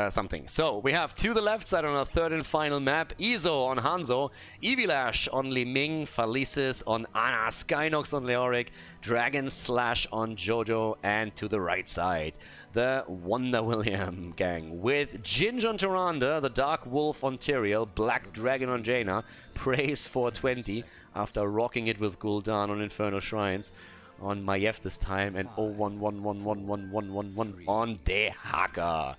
something. So we have to the left side on our 3rd and final map. Izo on Hanzo, Evilash on Li Ming, Felicis on Ana, Skynox on Leoric, Dragon Slash on Jojo, and to the right side, the Wonder William gang with Ginge on Tyrande, the Dark Wolf on Tyrael, Black Dragon on Jaina, Praise 420 after rocking it with Gul'dan on Infernal Shrines, on Maiev this time, and 011111111 on Dehaka.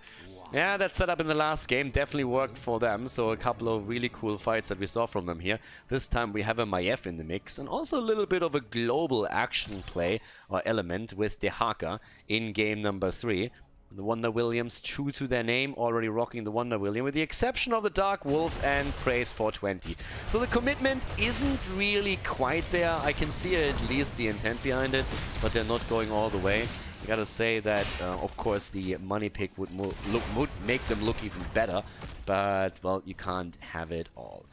Yeah, that setup in the last game definitely worked for them, so a couple of really cool fights that we saw from them here. This time we have a Maiev in the mix, and also a little bit of a global action play or element with Dehaka in game number 3. The Wonder Williams, true to their name, already rocking the Wonder William, with the exception of the Dark Wolf and Praise 420. So the commitment isn't really quite there. I can see at least the intent behind it, but they're not going all the way. I gotta say that, of course, the money pick would make them look even better, but, well, you can't have it all.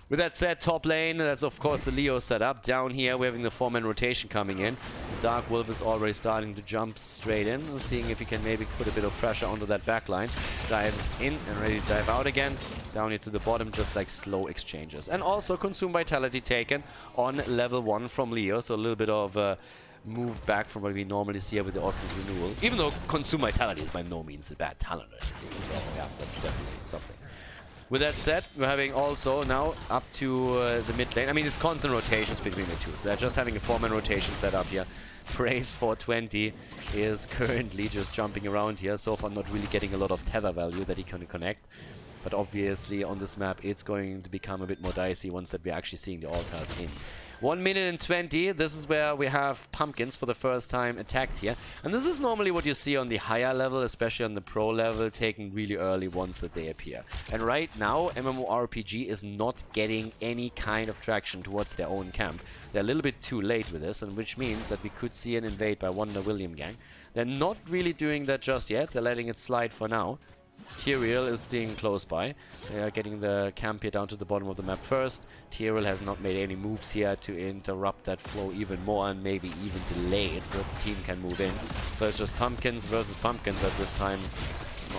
With that said, top lane, that's of course the Leo setup. Down here, we're having the 4-man rotation coming in. The Dark Wolf is already starting to jump straight in, seeing if he can maybe put a bit of pressure onto that backline. Dives in and ready to dive out again. Down here to the bottom, just like slow exchanges. And also Consume Vitality taken on level 1 from Leo, so a little bit of move back from what we normally see here with the Austin's Renewal. Even though Consume Vitality is by no means a bad talent or anything, so yeah, that's definitely something. With that said, we're having also now up to the mid lane. I mean, it's constant rotations between the two. So they're just having a 4-man rotation set up here. Praise 420 is currently just jumping around here. So far, not really getting a lot of tether value that he can connect. But obviously, on this map, it's going to become a bit more dicey once that we're actually seeing the altars in. 1 minute and 20, this is where we have Pumpkins for the first time attacked here. And this is normally what you see on the higher level, especially on the pro level, taken really early once that they appear. And right now, MMORPG is not getting any kind of traction towards their own camp. They're a little bit too late with this, and which means that we could see an invade by Wonder William gang. They're not really doing that just yet, they're letting it slide for now. Tyrael is staying close by. They are getting the camp here down to the bottom of the map first. Tyrael has not made any moves here to interrupt that flow even more and maybe even delay it so that the team can move in. So it's just Pumpkins versus Pumpkins at this time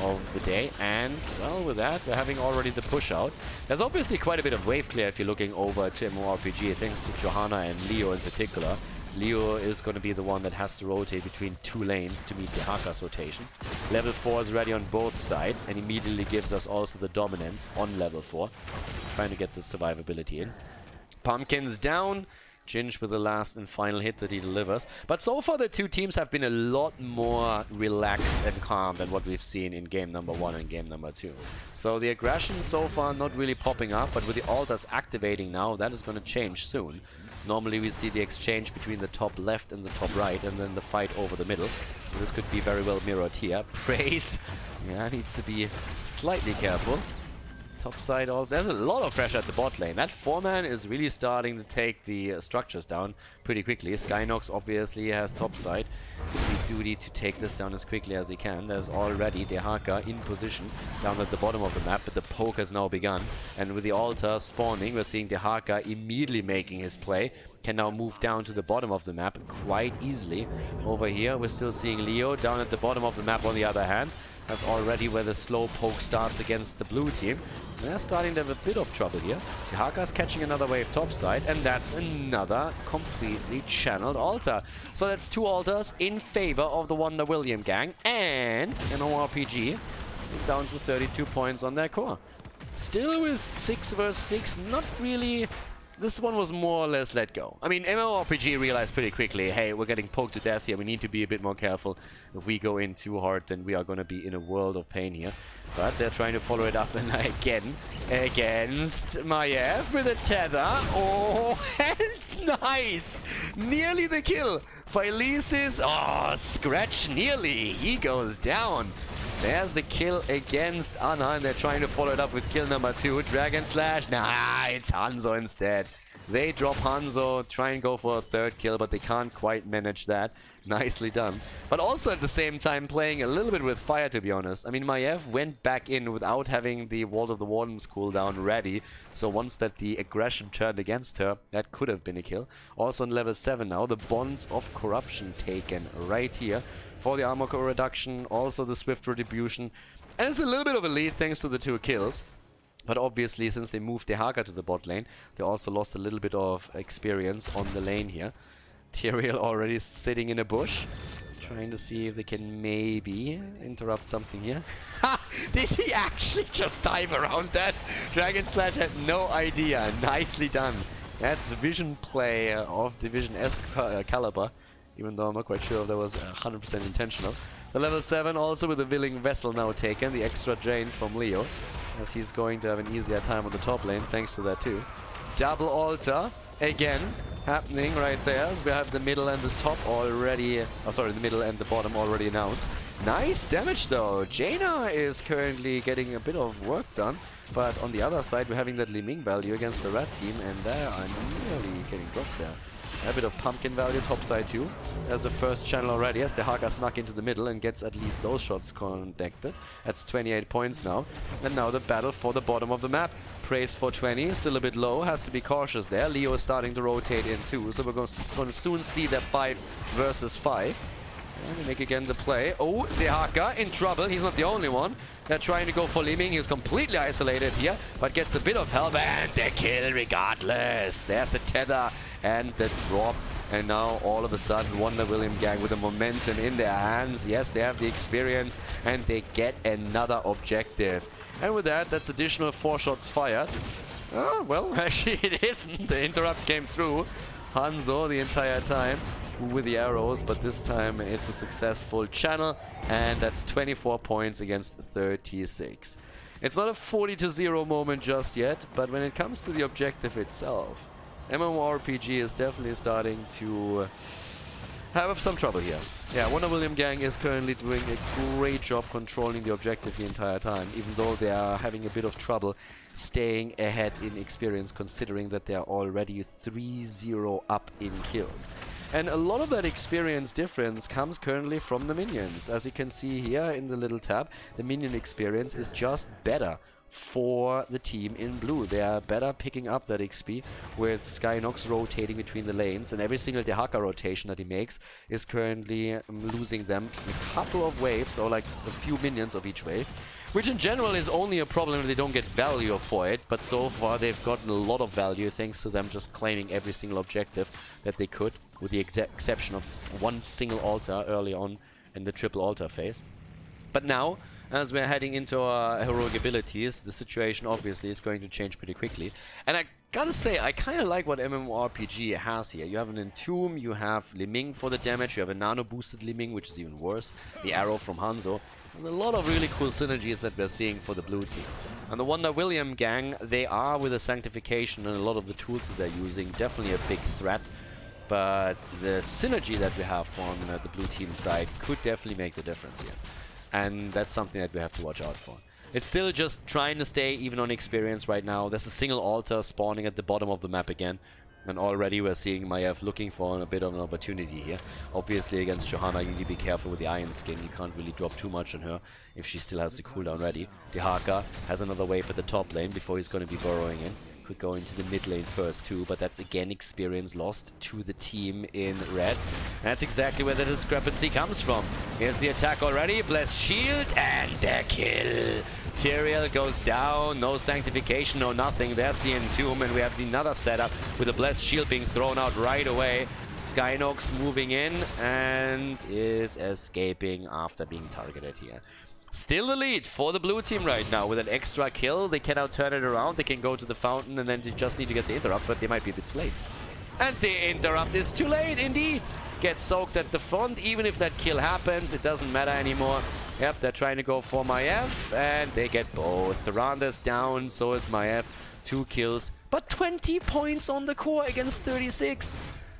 of the day. And, well, with that, we're having already the push out. There's obviously quite a bit of wave clear if you're looking over to MMORPG, thanks to Johanna and Leo in particular. Leo is going to be the one that has to rotate between 2 lanes to meet the Haka's rotations. Level 4 is ready on both sides and immediately gives us also the dominance on level 4. Trying to get the survivability in. Pumpkins down. Ginge with the last and final hit that he delivers. But so far the two teams have been a lot more relaxed and calm than what we've seen in game number 1 and game number 2. So the aggression so far not really popping up, but with the altars activating now, that is going to change soon. Normally we see the exchange between the top left and the top right, and then the fight over the middle. So this could be very well mirrored here. Praise, yeah, needs to be slightly careful. Top side also. There's a lot of pressure at the bot lane. That 4-man is really starting to take the structures down pretty quickly. Skynox obviously has top side. The duty to take this down as quickly as he can. There's already Dehaka in position down at the bottom of the map, but the poke has now begun. And with the altar spawning, we're seeing Dehaka immediately making his play. Can now move down to the bottom of the map quite easily. Over here, we're still seeing Leo down at the bottom of the map on the other hand. That's already where the slow poke starts against the blue team. They're starting to have a bit of trouble here. Dehaka's catching another wave topside, and that's another completely channeled altar. So that's 2 altars in favor of the Wonder William gang, and MMORPG is down to 32 points on their core. Still with 6 vs 6, not really. This one was more or less let go. I mean, MMORPG realized pretty quickly, hey, we're getting poked to death here. We need to be a bit more careful. If we go in too hard, then we are going to be in a world of pain here. But they're trying to follow it up, and again, against Maiev with a tether. Oh, and nice! Nearly the kill. Phyllisis, oh, scratch nearly. He goes down. There's the kill against Anna, and they're trying to follow it up with kill number 2. Dragon Slash. Nah, it's Hanzo instead. They drop Hanzo, try and go for a 3rd kill, but they can't quite manage that. Nicely done. But also at the same time playing a little bit with fire, to be honest. I mean, Maiev went back in without having the Vault of the Wardens cooldown ready. So once that the aggression turned against her, that could have been a kill. Also on level 7 now, the Bonds of Corruption taken right here. For the armor core reduction, also the swift retribution. And it's a little bit of a lead thanks to the 2 kills. But obviously, since they moved Dehaka to the bot lane, they also lost a little bit of experience on the lane here. Tyrael already sitting in a bush, Trying to see if they can maybe interrupt something here. Ha! Did he actually just dive around that? Dragon Slash had no idea. Nicely done. That's vision play of Division S caliber. Even though I'm not quite sure if that was 100% intentional. The level 7 also with the Willing Vessel now taken. The extra drain from Leo. As he's going to have an easier time on the top lane thanks to that too. Double altar again happening right there, as we have the middle and the top already, the middle and the bottom already announced. Nice damage though. Jaina is currently getting a bit of work done, but on the other side we're having that Li Ming value against the red team, and they are nearly getting dropped there. A bit of pumpkin value topside too. There's the first channel already as the Haka snuck into the middle and gets at least those shots connected. That's 28 points now. And now the battle for the bottom of the map. Praise for 20, still a bit low, has to be cautious there. Leo is starting to rotate in too, so we're going to soon see that 5 versus 5. And they make again the play. Oh, the Haka in trouble. He's not the only one. They're trying to go for Li Ming. He's completely isolated here, but gets a bit of help and the kill regardless. There's the tether and the drop. And now all of a sudden Wonder William gang with the momentum in their hands. Yes, they have the experience and they get another objective. And with that, that's additional 4 shots fired. Oh, well, actually it isn't. The interrupt came through. Hanzo the entire time with the arrows, but this time it's a successful channel, and that's 24 points against 36. It's not a 40-0 moment just yet, but when it comes to the objective itself, MMORPG is definitely starting to have some trouble here. Yeah, Wonder William gang is currently doing a great job controlling the objective the entire time, even though they are having a bit of trouble staying ahead in experience, considering that they are already 3-0 up in kills. And a lot of that experience difference comes currently from the minions. As you can see here in the little tab, the minion experience is just better for the team in blue. They are better picking up that XP with Skynox rotating between the lanes, and every single Dehaka rotation that he makes is currently losing them a couple of waves, or like a few minions of each wave, which in general is only a problem if they don't get value for it, but so far they've gotten a lot of value thanks to them just claiming every single objective that they could, with the exception of one single altar early on in the triple altar phase. But now, as we're heading into our heroic abilities, the situation obviously is going to change pretty quickly. And I gotta say, I kind of like what MMORPG has here. You have an Entomb, you have Li Ming for the damage, you have a nano-boosted Li Ming, which is even worse, the arrow from Hanzo, and a lot of really cool synergies that we're seeing for the blue team. And the Wonder William gang, they are, with the Sanctification and a lot of the tools that they're using, definitely a big threat. But the synergy that we have on the blue team side could definitely make the difference here. And that's something that we have to watch out for. It's still just trying to stay even on experience right now. There's a single altar spawning at the bottom of the map again. And already we're seeing Maiev looking for a bit of an opportunity here. Obviously against Johanna you need to be careful with the Iron Skin. You can't really drop too much on her if she still has the cooldown ready. Dehaka has another wave at the top lane before he's going to be burrowing in. Could go into the mid lane first too, but that's again experience lost to the team in red. That's exactly where the discrepancy comes from. Here's the attack already, blessed shield, and the kill. Tyrael goes down, no sanctification, no nothing. There's the Entomb, and we have another setup with the blessed shield being thrown out right away. Skynox moving in and is escaping after being targeted here. Still the lead for the blue team right now with an extra kill. They can now turn it around. They can go to the fountain and then they just need to get the interrupt, but they might be a bit too late. And the interrupt is too late indeed. Get soaked at the front. Even if that kill happens, it doesn't matter anymore. Yep, they're trying to go for Maiev and they get both. Taranda's down, so is Maiev. 2 kills, but 20 points on the core against 36.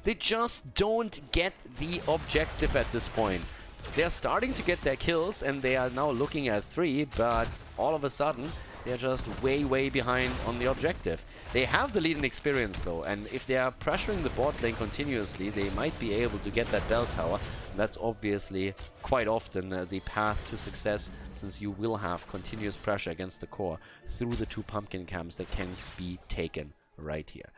They just don't get the objective at this point. They're starting to get their kills and they are now looking at 3, but all of a sudden they're just way behind on the objective. They have the lead in experience though, and if they are pressuring the bot lane continuously, they might be able to get that bell tower. That's obviously quite often the path to success, since you will have continuous pressure against the core through the 2 pumpkin camps that can be taken right here.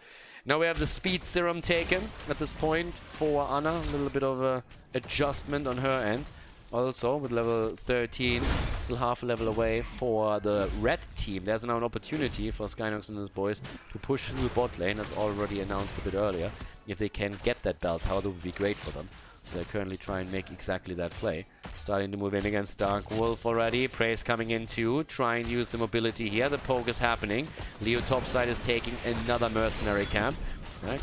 Now we have the speed serum taken at this point for Anna. A little bit of a adjustment on her end. Also with level 13, still half a level away for the red team. There's now an opportunity for Skynox and his boys to push through the bot lane, as already announced a bit earlier. If they can get that bell tower, that would be great for them. So they're currently trying to make exactly that play. Starting to move in against Dark Wolf already. Praise coming in too. Trying to use the mobility here. The poke is happening. Leo topside is taking another mercenary camp.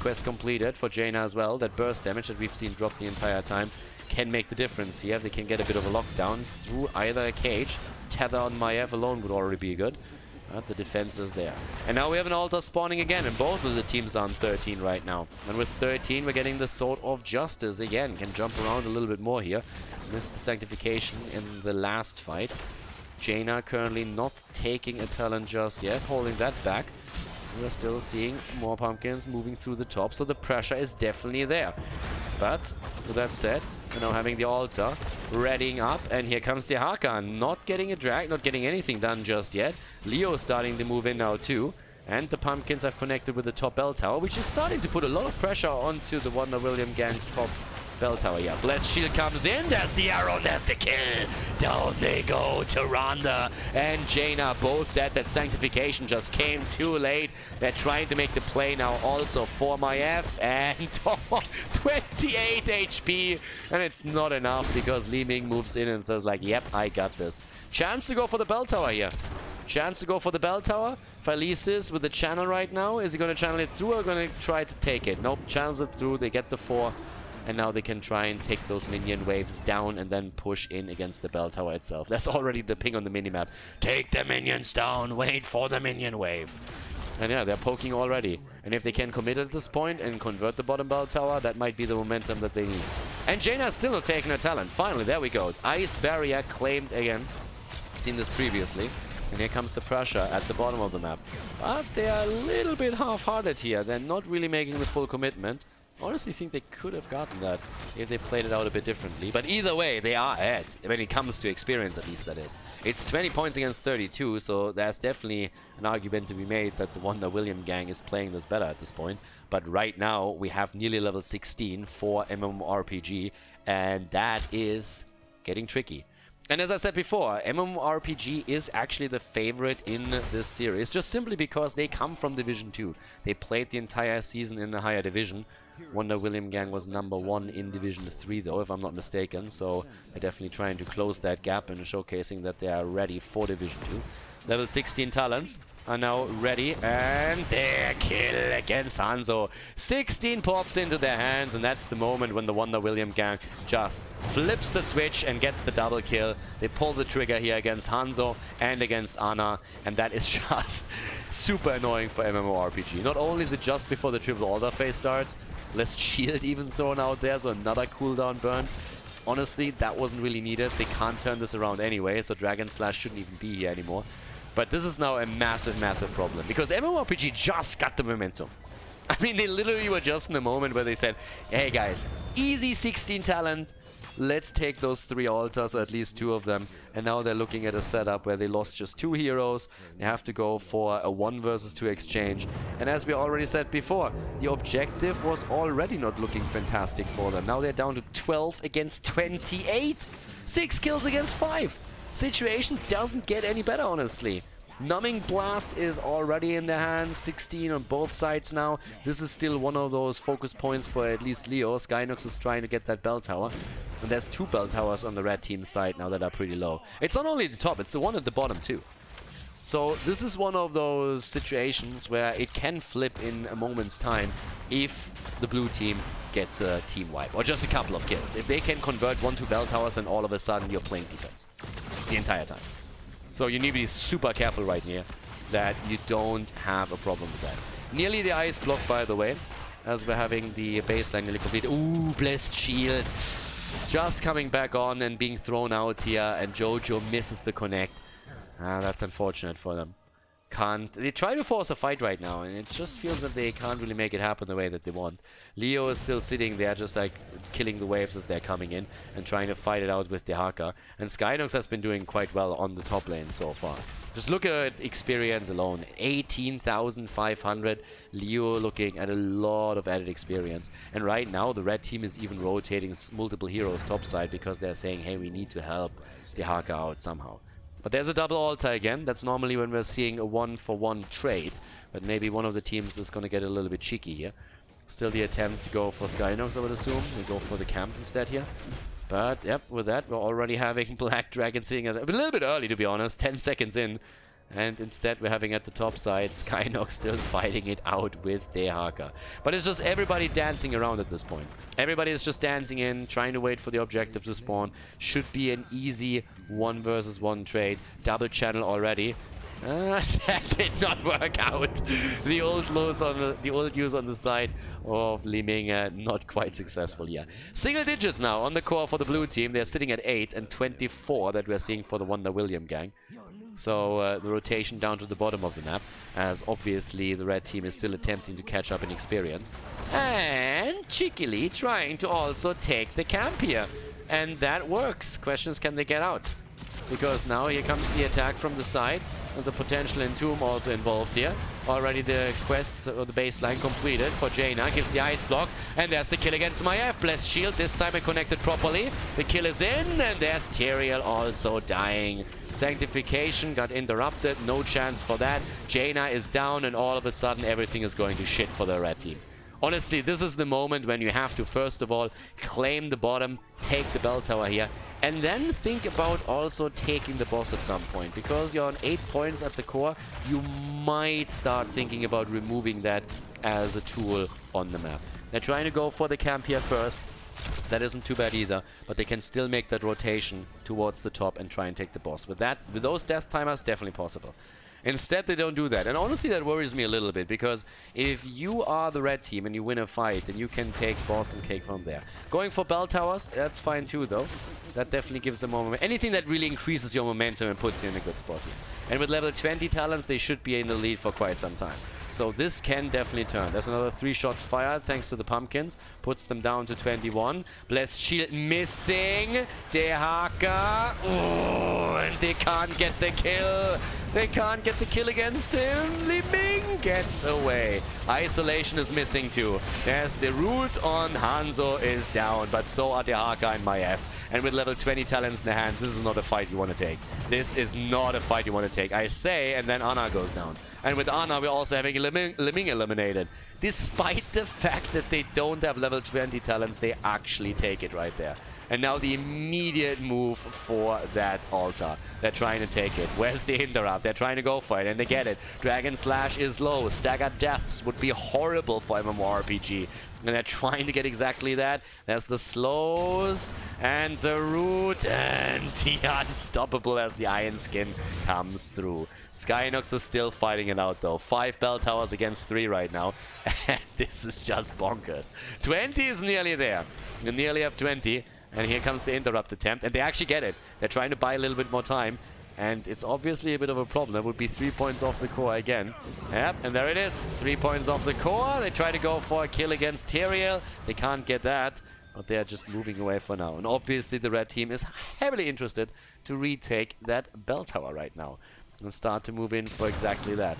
Quest completed for Jaina as well. That burst damage that we've seen drop the entire time can make the difference here. They can get a bit of a lockdown through either a cage. Tether on Maiev alone would already be good. But the defense is there. And now we have an altar spawning again, and both of the teams are on 13 right now. And with 13, we're getting the Sword of Justice again. Can jump around a little bit more here. Missed the Sanctification in the last fight. Jaina currently not taking a talent just yet, holding that back. We're still seeing more pumpkins moving through the top, so the pressure is definitely there. But with that said, we're now having the altar readying up, and here comes the Haka. Not getting a drag, not getting anything done just yet. Leo starting to move in now too, and the pumpkins have connected with the top bell tower, which is starting to put a lot of pressure onto the Wonder William gang's top bell tower. Yeah, Blessed Shield comes in, there's the arrow, there's the kill. Down they go to Ronda and Jaina, both dead. That Sanctification just came too late. They're trying to make the play now also for Maiev, and 28 HP, and it's not enough because Li Ming moves in and says like, yep, I got this. Chance to go for the bell tower here. Chance to go for the bell tower. Felicis with the channel right now. Is he going to channel it through or going to try to take it? Nope, channels it through. They get the 4. And now they can try and take those minion waves down and then push in against the bell tower itself. That's already the ping on the minimap. Take the minions down, wait for the minion wave. And yeah, they're poking already. And if they can commit at this point and convert the bottom bell tower, that might be the momentum that they need. And Jaina's still not taking her talent. Finally, there we go. Ice barrier claimed again. I've seen this previously. And here comes the pressure at the bottom of the map. But they are a little bit half-hearted here. They're not really making the full commitment. Honestly think they could have gotten that if they played it out a bit differently. But either way, they are ahead. When it comes to experience, at least, that is. It's 20 points against 32, so there's definitely an argument to be made that the Wonder William gang is playing this better at this point. But right now, we have nearly level 16 for MMORPG, and that is getting tricky. And as I said before, MMORPG is actually the favorite in this series, just simply because they come from Division 2. They played the entire season in the higher division. Wonder William gang was #1 in Division 3 though, if I'm not mistaken, so they're definitely trying to close that gap and showcasing that they are ready for Division 2. Level 16 talents are now ready, and their kill against Hanzo. 16 pops into their hands, and that's the moment when the Wonder William gang just flips the switch and gets the double kill. They pull the trigger here against Hanzo and against Anna, and that is just super annoying for MMORPG. Not only is it just before the triple order phase starts, less shield even thrown out there, so another cooldown burn. Honestly, that wasn't really needed. They can't turn this around anyway, so Dragon Slash shouldn't even be here anymore. But this is now a massive, massive problem, because MMORPG just got the momentum. I mean, they literally were just in the moment where they said, hey guys, easy 16 talent, let's take those 3 altars, or at least 2 of them. And now they're looking at a setup where they lost just 2 heroes. They have to go for a 1 versus 2 exchange. And as we already said before, the objective was already not looking fantastic for them. Now they're down to 12 against 28. 6 kills against 5. Situation doesn't get any better, honestly. Numbing Blast is already in their hands, 16 on both sides now. This is still one of those focus points for at least Leo. Skynox is trying to get that bell tower. And there's 2 bell towers on the red team side now that are pretty low. It's not only the top, it's the one at the bottom too. So this is one of those situations where it can flip in a moment's time if the blue team gets a team wipe, or just a couple of kills. If they can convert 1-2 bell towers, then all of a sudden you're playing defense the entire time. So you need to be super careful right here that you don't have a problem with that. Nearly the ice block, by the way, as we're having the baseline nearly complete. Ooh, Blessed Shield. Just coming back on and being thrown out here, and Jojo misses the connect. That's unfortunate for them. They try to force a fight right now, and it just feels that they can't really make it happen the way that they want. Leo is still sitting there just like killing the waves as they're coming in and trying to fight it out with the Haka. And Skynox has been doing quite well on the top lane so far. Just look at experience alone. 18,500. Leo looking at a lot of added experience. And right now the red team is even rotating multiple heroes topside because they're saying, hey, we need to help the Haka out somehow. But there's a double altar again. That's normally when we're seeing a 1-for-1 trade. But maybe one of the teams is going to get a little bit cheeky here. Still the attempt to go for Skynox, I would assume. They go for the camp instead here. But, yep, with that, we're already having Black Dragon sitting a little bit early, to be honest. 10 seconds in. And instead, we're having at the top side, Skynox still fighting it out with Dehaka. But it's just everybody dancing around at this point. Everybody is just dancing in, trying to wait for the objective to spawn. Should be an easy 1 versus 1 trade. Double channel already. That did not work out. The old use on the side of Li Ming, not quite successful here. Single digits now on the core for the blue team. They're sitting at 8 and 24 that we're seeing for the Wonder William gang. So the rotation down to the bottom of the map, as obviously the red team is still attempting to catch up in experience. And cheekily trying to also take the camp here. And that works. Questions, can they get out? Because now here comes the attack from the side. There's a potential entomb also involved here. Already the quest or the baseline completed for Jaina. Gives the ice block. And there's the kill against Maiev. Blessed shield. This time it connected properly. The kill is in. And there's Tyrael also dying. Sanctification got interrupted. No chance for that. Jaina is down. And all of a sudden everything is going to shit for the red team. Honestly, this is the moment when you have to, first of all, claim the bottom, take the bell tower here, and then think about also taking the boss at some point. Because you're on 8 points at the core, you might start thinking about removing that as a tool on the map. They're trying to go for the camp here first. That isn't too bad either, but they can still make that rotation towards the top and try and take the boss. With those death timers, definitely possible. Instead, they don't do that. And honestly, that worries me a little bit, because if you are the red team and you win a fight, then you can take boss and cake from there. Going for bell towers, that's fine too, though. That definitely gives them more momentum. Anything that really increases your momentum and puts you in a good spot here. And with level 20 talents, they should be in the lead for quite some time. So this can definitely turn. There's another 3 shots fired thanks to the pumpkins. Puts them down to 21. Blessed shield missing. Dehaka. Oh, and they can't get the kill. They can't get the kill against him. Li Ming gets away. Isolation is missing too. There's the root on Hanzo is down, but so are Dehaka and Maiev. And with level 20 talents in the hands, this is not a fight you want to take. This is not a fight you want to take. I say, and then Ana goes down. And with Ana, we're also having Li Ming eliminated. Despite the fact that they don't have level 20 talents, they actually take it right there. And now the immediate move for that altar. They're trying to take it. Where's the interrupt? They're trying to go for it, and they get it. Dragon Slash is low. Staggered deaths would be horrible for MMORPG. And they're trying to get exactly that. There's the slows, and the root, and the unstoppable as the Iron Skin comes through. Skynox is still fighting it out, though. 5 bell towers against 3 right now. And this is just bonkers. 20 is nearly there. You nearly have 20. And here comes the interrupt attempt, and they actually get it. They're trying to buy a little bit more time, and it's obviously a bit of a problem. That would be 3 points off the core again. Yep, and there it is. 3 points off the core. They try to go for a kill against Tyrael. They can't get that, but they're just moving away for now. And obviously the red team is heavily interested to retake that bell tower right now and start to move in for exactly that.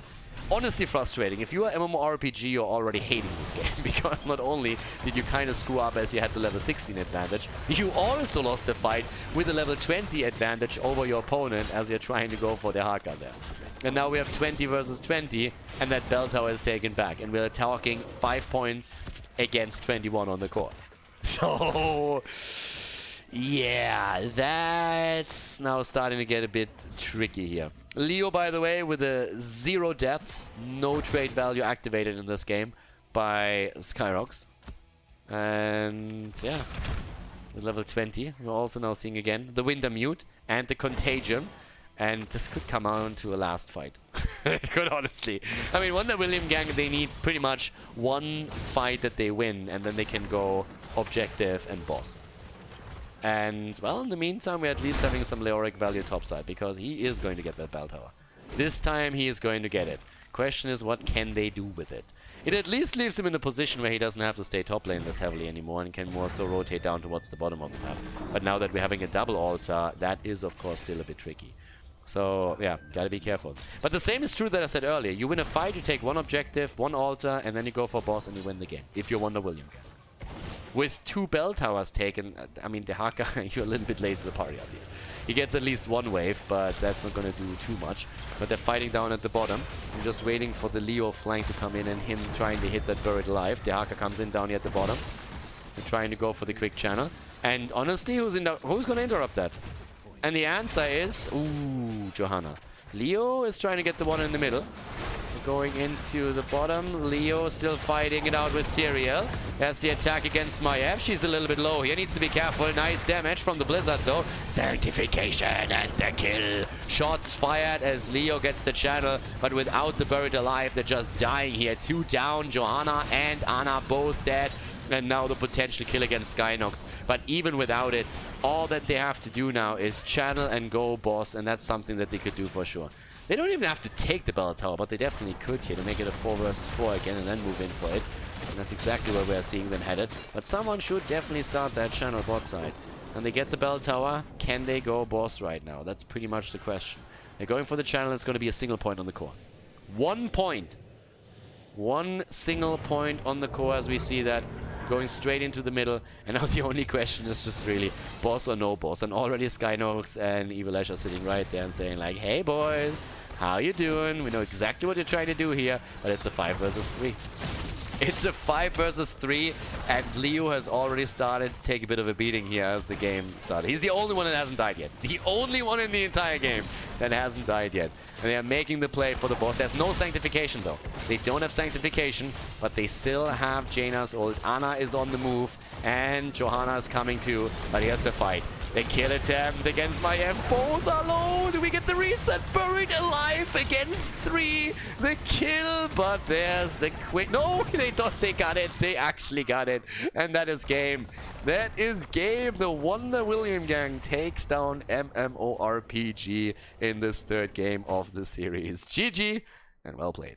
Honestly frustrating. If you are MMORPG, you're already hating this game, because not only did you kind of screw up as you had the level 16 advantage, you also lost the fight with a level 20 advantage over your opponent as you're trying to go for the Haka there. And now we have 20 versus 20, and that bell tower is taken back, and we're talking 5 points against 21 on the court. So yeah, that's now starting to get a bit tricky here. Leo, by the way, with a 0 deaths, no trade value activated in this game by Skyrox. And yeah, with level 20, we're also now seeing again the Winter Mute and the Contagion. And this could come on to a last fight. It could, honestly. I mean, Wonder William gang, they need pretty much 1 fight that they win, and then they can go objective and boss. And, well, in the meantime, we're at least having some Leoric value topside, because he is going to get that bell tower. This time, he is going to get it. Question is, what can they do with it? It at least leaves him in a position where he doesn't have to stay top lane this heavily anymore and can more so rotate down towards the bottom of the map. But now that we're having a double altar, that is, of course, still a bit tricky. So, yeah, gotta be careful. But the same is true that I said earlier. You win a fight, you take 1 objective, 1 altar, and then you go for boss and you win the game. If you're Wonder William. With 2 bell towers taken, I mean, Dehaka, you're a little bit late to the party out here. He gets at least one wave, but that's not going to do too much. But they're fighting down at the bottom. I'm just waiting for the Leo flank to come in and him trying to hit that Buried Alive. Dehaka comes in down here at the bottom. They're trying to go for the quick channel. And honestly, who's going to interrupt that? And the answer is, ooh, Johanna. Leo is trying to get the one in the middle. Going into the bottom. Leo still fighting it out with Tyrael. There's the attack against Maiev. She's a little bit low here. Needs to be careful. Nice damage from the Blizzard though. Sanctification and the kill. Shots fired as Leo gets the channel. But without the Buried Alive, they're just dying here. 2 down. Johanna and Ana both dead. And now the potential kill against Skynox. But even without it, all that they have to do now is channel and go boss. And that's something that they could do for sure. They don't even have to take the Bell Tower, but they definitely could here to make it a 4 versus 4 again and then move in for it. And that's exactly where we're seeing them headed. But someone should definitely start that channel bot side. And they get the Bell Tower. Can they go boss right now? That's pretty much the question. They're going for the channel. It's going to be a single point on the core. 1 point. 1 single point on the core as we see that. Going straight into the middle, and now the only question is just really boss or no boss. And already Skynox and Evil Ash are sitting right there and saying like, hey boys, how you doing? We know exactly what you're trying to do here, but it's a 5 versus 3. It's a 5 versus 3, and Leo has already started to take a bit of a beating here as the game started. He's the only one that hasn't died yet. The only one in the entire game that hasn't died yet. And they are making the play for the boss. There's no Sanctification though. They don't have Sanctification, but they still have Jaina's ult. Ana is on the move, and Johanna is coming too, but here's the fight. The kill attempt against Maiev. Both are low. Do we get the reset? Buried Alive against 3. The kill, but there's the quick. No, they thought they got it. They actually got it. And that is game. That is game. The Wonder William gang takes down MMORPG in this 3rd game of the series. GG and well played.